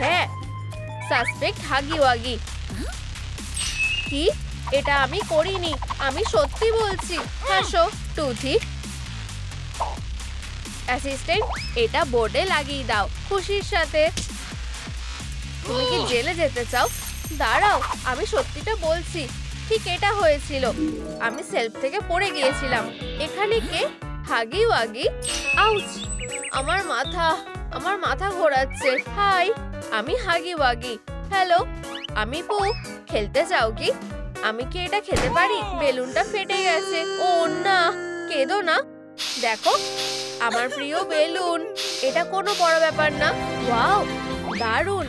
হ্যাঁ, সাসপেক্ট হাগি ওয়াগি। কি? এটা আমি করিনি। আমি সত্যি বলছি। হাসো টুথি। অ্যাসিস্ট্যান্ট, এটা বোর্ডে লাগিয়ে দাও খুশির সাথে। তুমি কি জেলে যেতে চাও? দাঁড়াও, আমি সত্যিটা বলছি। ঠিক এটা হয়েছিল। আমি সেলফ থেকে পড়ে গিয়েছিলাম। এখানে কে? হাগি ওয়াগি। আউচ, আমার মাথা ঘোরাচ্ছে। হাই, আমি হাগি ওয়াগি। হ্যালো, আমি পু। খেলতে চাও কি? আমি কি এটা খেতে পারি? বেলুনটা ফেটে গেছে। ও না, কেঁদো না। দেখো, আমার প্রিয় বেলুন। এটা কোনো বড় ব্যাপার না। ওয়াও, দারুণ,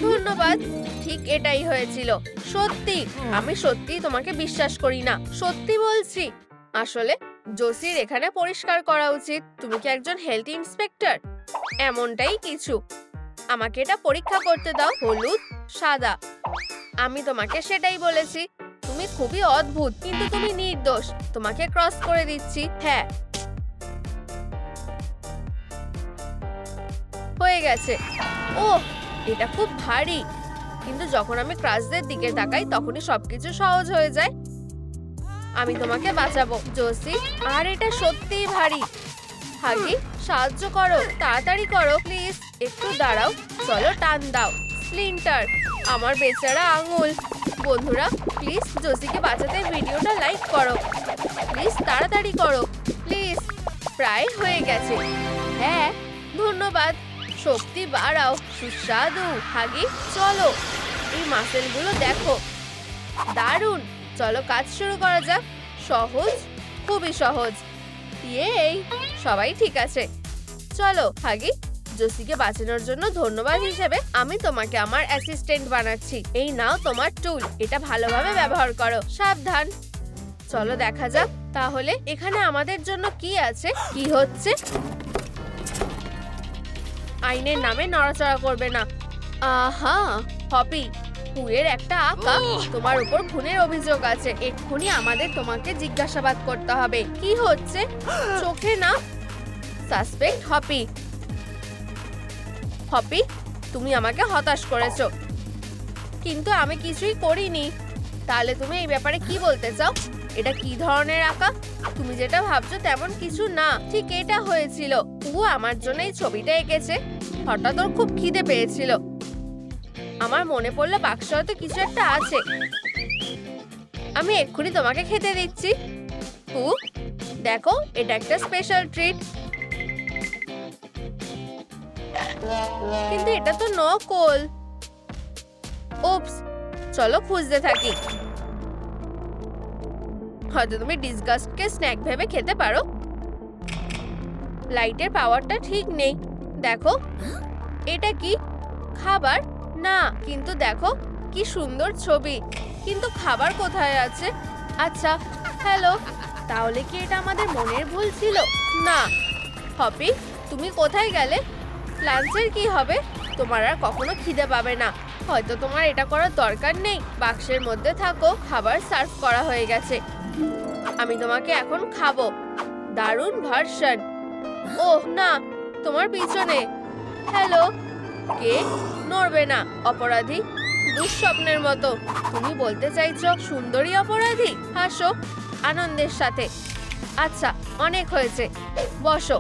ধন্যবাদ। ঠিক এটাই হয়েছিল। সত্যি, আমি সত্যি তোমাকে বিশ্বাস করি না। সত্যি বলছি। আসলে জোসির এখানে পরিষ্কার করা উচিত। তুমি কি একজন হেলথ ইন্সপেক্টর? এমনটাই কিছু। আমাকে এটা পরীক্ষা করতে দাও। হলুদ, সাদা। আমি তোমাকে সেটাই বলেছি। তুমি খুবই অদ্ভুত, কিন্তু তুমি নির্দোষ। তোমাকে ক্রস করে দিচ্ছি। হ্যাঁ, হয়ে গেছে। ওহ, এটা খুব ভারী। কিন্তু যখন আমি ক্রাশদের দিকে তাকাই তখনই সবকিছু সহজ হয়ে যায়। আমি তোমাকে বাঁচাবো জোসি। আর এটা সত্যিই ভারী। হাগি, সাহায্য করো, তাড়াতাড়ি করো প্লিজ। একটু দাঁড়াও। চলো টান দাও। স্প্লিন্টার, আমার বেচারা আঙুল। বন্ধুরা, প্লিজ জোসিকে বাঁচাতে ভিডিওটা লাইক করো। প্লিজ তাড়াতাড়ি করো। প্লিজ। প্রায় হয়ে গেছে। হ্যাঁ, ধন্যবাদ। শক্তি বাড়াও, সুস্বাদু। হাগি, চলো, এই মাসেলগুলো দেখো, দারুণ। চলো কাজ শুরু করা যাক। সহজ, খুবই সহজ। এই সবাই ঠিক আছে। চলো হাগি, জোসিকে বাঁচানোর জন্য ধন্যবাদ হিসেবে আমি তোমাকে আমার অ্যাসিস্ট্যান্ট বানাচ্ছি। এই নাও তোমার টুল, এটা ভালোভাবে ব্যবহার করো। সাবধান। চলো দেখা যাক তাহলে এখানে আমাদের জন্য কি আছে। কি হচ্ছে? আইনের নামে নড়াচড়া করবে না। আহা, হপি, পুয়ের একটা আঁকা। তোমার উপর খুনের অভিযোগ আছে। এক্ষুনি আমাদের তোমাকে জিজ্ঞাসাবাদ করতে হবে। কি হচ্ছে? চোখে না। সাসপেক্ট হপি। হপি, তুমি আমাকে হতাশ করেছো, কিন্তু আমি কিছুই করিনি। তাহলে তুমি এই ব্যাপারে কি বলতে চাও? এটা কি ধরনের আঁকা? তুমি যেটা ভাবছো তেমন কিছু না। ঠিক এটা হয়েছিল। ও আমার জন্য এই ছবিটা এঁকেছে। হঠাৎ ওর খুব খিদে পেয়েছিল। আমার মনে পড়লো বাক্সে হয়তো কিছু একটা আছে। আমি এক্ষুনি তোমাকে খেতে দিচ্ছি। দেখো, এটা একটা স্পেশাল ট্রিট। কিন্তু এটা তো নকল। উপস, চলো খুঁজতে থাকি। হয়তো তুমি ডিসগাস্টকে স্ন্যাক ভেবে খেতে পারো। লাইটের পাওয়ারটা ঠিক নেই। দেখো, এটা কি খাবার? না, কিন্তু দেখো কি সুন্দর ছবি। কিন্তু খাবার কোথায় আছে? আচ্ছা, হ্যালো, তাহলে কি এটা আমাদের মনের ভুল ছিল? না। হপি, তুমি কোথায় গেলে? লাঞ্চের কি হবে? তোমার আর কখনো খিদে পাবে না। হয়তো তোমার এটা করার দরকার নেই। বাক্সের মধ্যে থাকো, খাবার সার্ভ করা হয়ে গেছে। আমি তোমাকে এখন খাবো। দারুণ ভার্সন। ওহ না, তোমার পিছনে। হ্যালো, কে? নড়বে না, অপরাধী। দুঃস্বপ্নের মতো। তুমি বলতে চাইছো সুন্দরী অপরাধী? হাসো আনন্দের সাথে। আচ্ছা, অনেক হয়েছে, বসো।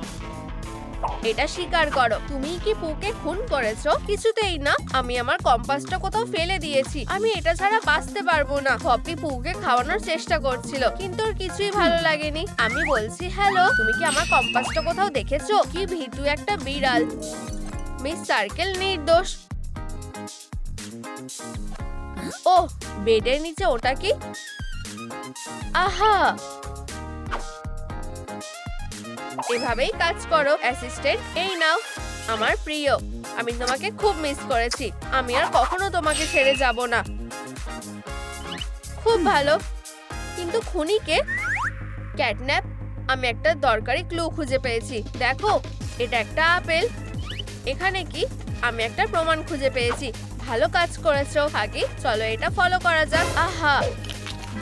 এটা স্বীকার করো, তুমি কি পুকে খুন করেছো? কিছুতেই না। আমি আমার কম্পাসটা কোথাও ফেলে দিয়েছি। আমি এটা ছাড়া বাঁচতে পারবো না। হপি পুকে খাওয়ানোর চেষ্টা করছিল, কিন্তু ওর কিছুই ভালো লাগেনি। আমি বলছি, হ্যালো, তুমি কি আমার কম্পাসটা কোথাও দেখেছো? কি ভীতু একটা বিড়াল। মিস সার্কেল নির্দোষ। ওহ, বেডের নিচে ওটা কি? আহা, এভাবেই কাজ করো অ্যাসিস্ট্যান্ট। এই নাও, আমার প্রিয়। আমি তোমাকে খুব মিস করেছি। আমি আর কখনো তোমাকে ছেড়ে যাব না। খুব ভালো, কিন্তু খুনিকে? ক্যাটন্যাপ। আমি একটা দরকারি ক্লু খুঁজে পেয়েছি। দেখো, এটা একটা আপেল। এখানে কি? আমি একটা প্রমাণ খুঁজে পেয়েছি। ভালো কাজ করেছো হাগি। চলো এটা ফলো করা যাক। আহা,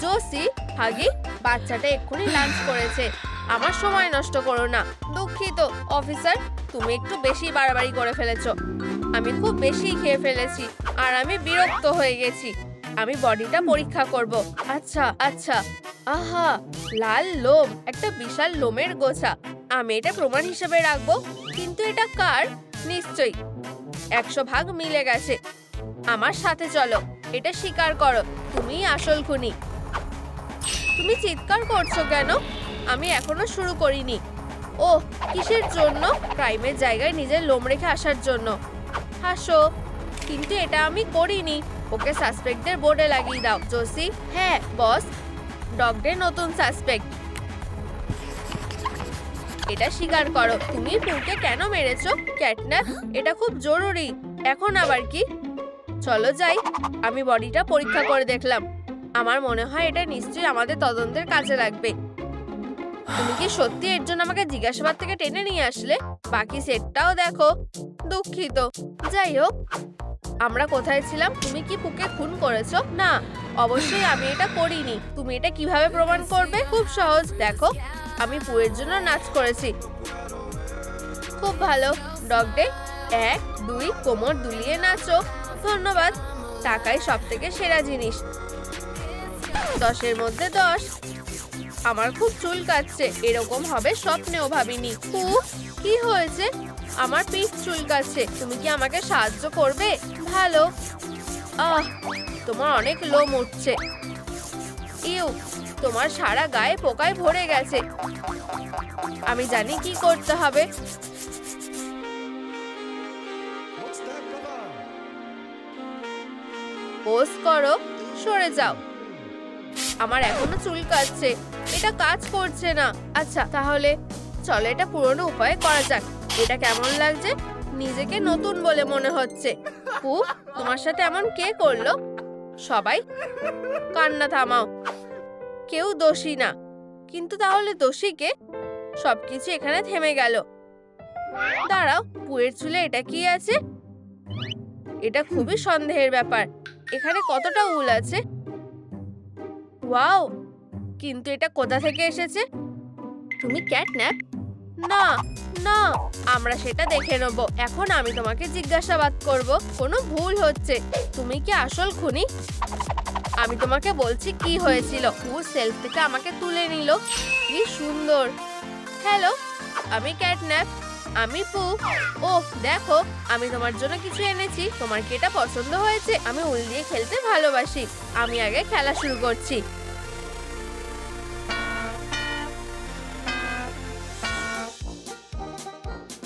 জোসি, হাগি, বাচ্চাটা এক্ষুনি লাঞ্চ করেছে। আমার সময় নষ্ট করো না। দুঃখিত অফিসার, তুমি একটু বেশি বাড়াবাড়ি করে ফেলেছো। আমি খুব বেশি খেয়ে ফেলেছি আর আমি বিরক্ত হয়ে গেছি। আমি বডিটা পরীক্ষা করব। আচ্ছা আচ্ছা। আহা, লাল লোম, একটা বিশাল লোমের গোছা। আমি এটা প্রমাণ হিসেবে রাখবো। কিন্তু এটা কার? নিশ্চয়ই 100 ভাগ মিলে গেছে। আমার সাথে চলো, এটা স্বীকার করো, তুমি আসল খুনি। তুমি চিৎকার করছো কেন? আমি এখনো শুরু করিনি। ওহ, কিসের জন্য? ক্রাইমের জায়গায় নিজের লোম রেখে আসার জন্য। হাসো, কিন্তু এটা আমি করিনি। ওকে সাসপেক্টদের বোর্ডে লাগিয়ে দাও। জোসি। হ্যাঁ বস, ডগদের নতুন সাসপেক্ট। এটা স্বীকার করো, তুমি পুকে কেন মেরেছো? ক্যাটন্যাপ, এটা খুব জরুরি। এখন আবার কি? চলো যাই। আমি বডিটা পরীক্ষা করে দেখলাম। আমার মনে হয় এটা নিশ্চয়ই আমাদের তদন্তের কাজে লাগবে। তুমি কি সত্যি এর জন্য আমাকে জিজ্ঞাসাবাদ থেকে টেনে নিয়ে আসলে? বাকি সেটটাও দেখো। দুঃখিত। যাই হোক, আমরা কোথায় ছিলাম? তুমি কি পুকে খুন করেছো? না, অবশ্যই আমি এটা করিনি। তুমি এটা কিভাবে প্রমাণ করবে? খুব সহজ। দেখো, আমি পুয়ের জন্য নাচ করেছি। খুব ভালো। ডগ ডে, 1, 2, কোমর দুলিয়ে নাচো। ধন্যবাদ। টাকাই সব থেকে সেরা জিনিস। 10-এর মধ্যে 10। আমার খুব চুল কাটছে, এরকম হবে স্বপ্নেও ভাবিনি। কি হয়েছে? আমার পিঠ চুলকাচ্ছে। তুমি কি আমাকে সাহায্য করবে? ভালো। আহ, তোমার অনেক লোম উঠছে। ইউ, তোমার সারা গায়ে পোকায় ভরে গেছে। আমি জানি কি করতে হবে। পোজ করো, সরে যাও। আমার এখনো চুলকাচ্ছে, এটা কাজ করছে না। আচ্ছা তাহলে চলো এটা পুরনো উপায়ে করা যাক। এটা কেমন লাগছে? নিজেকে নতুন বলে মনে হচ্ছে। পু, তোমার সাথে এমন কে করলো? সবাই কান্না থামাও, কেউ দোষী না। কিন্তু তাহলে দোষী কে? সবকিছু এখানে থেমে গেল। দাঁড়াও, পুয়ের চুলে এটা কি আছে? এটা খুবই সন্দেহের ব্যাপার। এখানে কতটা উল আছে? ওয়াও, কিন্তু এটা কোথা থেকে এসেছে? তুমি ক্যাটন্যাপ? না না, আমরা সেটা দেখে নেব। এখন আমি তোমাকে জিজ্ঞাসাবাদ করব। কোনো ভুল হচ্ছে। তুমি কি আসল খুনি? আমি তোমাকে বলছি কি হয়েছিল। ও সেলফ থেকে আমাকে তুলে নিল। কি সুন্দর। হ্যালো, আমি ক্যাটন্যাপ। আমি পু। ওহ দেখো, আমি তোমার জন্য কিছু এনেছি। তোমার কি এটা পছন্দ হয়েছে? আমি উল দিয়ে খেলতে ভালোবাসি। আমি আগে খেলা শুরু করছি।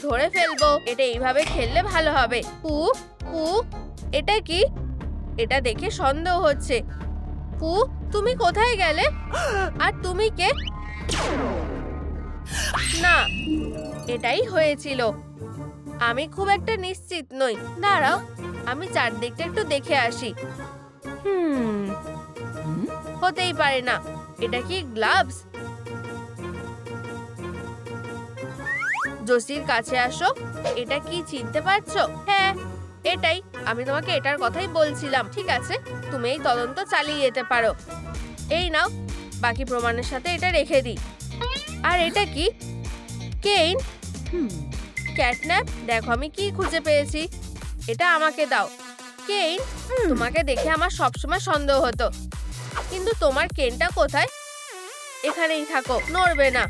ধরে ফেলবো। এটা এইভাবে খেললে ভালো হবে। পু পু, এটা কি? এটা দেখে সন্দেহ হচ্ছে। পু, তুমি কোথায় গেলে? আর তুমি কে? না, এটাই হয়েছিল। আমি খুব একটা নিশ্চিত নই। দাঁড়াও, আমি চারদিকটা একটু দেখে আসি। হতেই পারে না। এটা কি গ্লাভস? জসির কাছে আসো। এটা কি চিনতে পারছো? হ্যাঁ, এটাই। আমি তোমাকে এটার কথাই বলছিলাম। ঠিক আছে, তুমি এই তদন্ত চালিয়ে যেতে পারো। এই নাও, বাকি প্রমাণের সাথে এটা রেখে দিই। আর এটা কি? কেইন? ক্যাটন্যাপ, দেখো আমি কি খুঁজে পেয়েছি। এটা আমাকে দাও। কেইন, তোমাকে দেখে আমার সবসময় সন্দেহ হতো। কিন্তু তোমার কেনটা কোথায়? এখানেই থাকো, নড়বে না।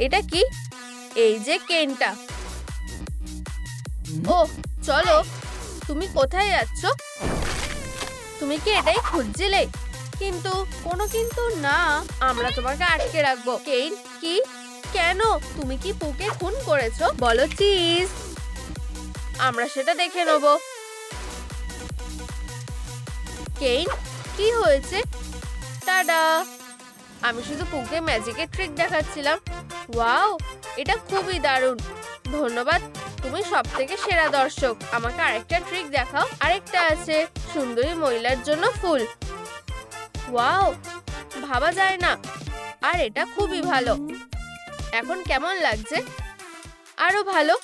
এটা কি? এই যে কেনটা। ও চলো, তুমি কোথায় যাচ্ছ? তুমি কি এটাই খুঁজছিলে? কিন্তু কোনো কিন্তু না, আমরা তোমাকে আটকে রাখবো। কেইন, কি? কেন? তুমি কি পুকে খুন করেছো? বলো চিজ, আমরা সেটা দেখে নেব। কেইন, কি হয়েছে? টাডা, আমি শুধু পুকে ম্যাজিকের ট্রিক দেখাচ্ছিলাম। ওয়াও, এটা খুবই দারুণ। ধন্যবাদ, তুমি সবথেকে সেরা দর্শক। আমাকে আরেকটা ট্রিক দেখাও। আরেকটা আছে, সুন্দরী মহিলার জন্য ফুল। ওয়াও, ভাবা যায় না। আর এটা খুবই ভালো। এখন কেমন লাগছে? আরো ভালো।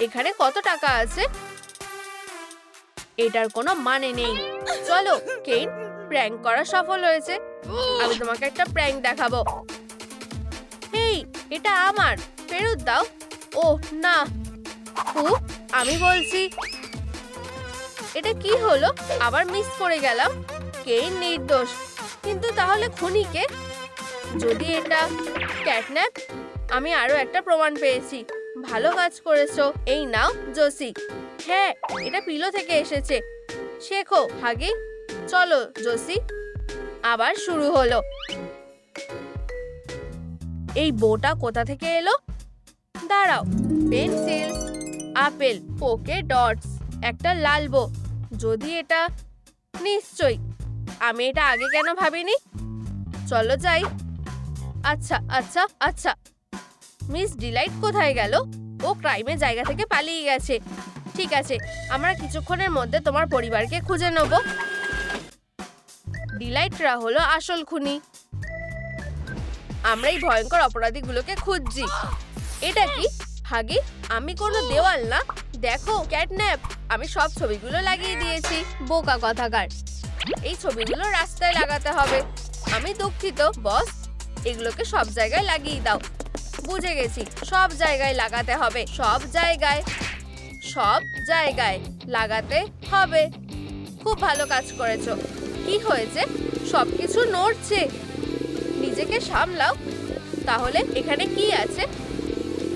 এখানে কত টাকা আছে? এটার কোনো মানে নেই। চলো কেইন, প্র্যাঙ্ক করা সফল হয়েছে। আমি তোমাকে একটা প্র্যাঙ্ক দেখাবো। হেই, এটা আমার, ফেরত দাও। ওহ না, আমি বলছি। এটা কি হলো? আবার মিস করে গেলাম। কেইন নির্দোষ, কিন্তু তাহলে খুনি কে? যদি এটা ক্যাটন্যাপ, আমি আরো একটা প্রমাণ পেয়েছি। ভালো কাজ করেছো। এই নাও জসি। হ্যাঁ, এটা পিলো থেকে এসেছে। শেখো হাগি। চলো জসি। আবার শুরু হলো। এই বউটা কোথা থেকে এলো? দাঁড়াও, পেন্সিল, আপেল, পোকে ডটস, একটা লাল বউ। যদি এটা, নিশ্চয়ই। আমি এটা আগে কেন ভাবিনি? চলো যাই। আচ্ছা আচ্ছা আচ্ছা, মিস ডিলাইট কোথায় গেল? ও ক্রাইমের জায়গা থেকে পালিয়ে গেছে। ঠিক আছে, আমরা কিছুক্ষণের মধ্যে তোমার পরিবারকে খুঁজে নেব। ডিলাইটরা হলো আসল খুনি। আমরা এই ভয়ঙ্কর অপরাধীগুলোকে খুঁজছি। এটা কি হাগি? আমি কোনো দেওয়াল না। দেখো ক্যাটন্যাপ, আমি সব ছবিগুলো লাগিয়ে দিয়েছি। বোকা কথাকার। এই ছবিগুলো রাস্তায় লাগাতে হবে। আমি দুঃখিত বস, এগুলোকে সব জায়গায় লাগিয়ে দাও। বুঝে গেছি, সব জায়গায় লাগাতে হবে। সব জায়গায়, সব জায়গায় লাগাতে হবে। খুব ভালো কাজ করেছো। কি হয়েছে? সবকিছু নড়ছে। নিজেকে সামলাও। তাহলে এখানে কি আছে?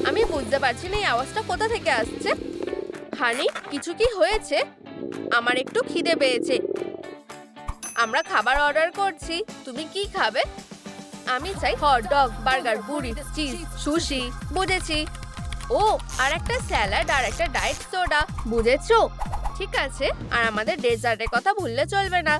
আমি বুঝতে পারছি না এই আওয়াজটা কোথা থেকে আসছে। হানি, কিছু কি হয়েছে? আমার একটু খিদে পেয়েছে। আমরা খাবার অর্ডার করছি, তুমি কি খাবে? আমি চাই hot dog, burger, Puri, cheese, sushi. বুঝেছি। ও, আর একটা স্যালাড আর একটা ডায়েট সোডা। বুঝেছো? ঠিক আছে, আর আমাদের ডেজার্টের কথা ভুললে চলবে না।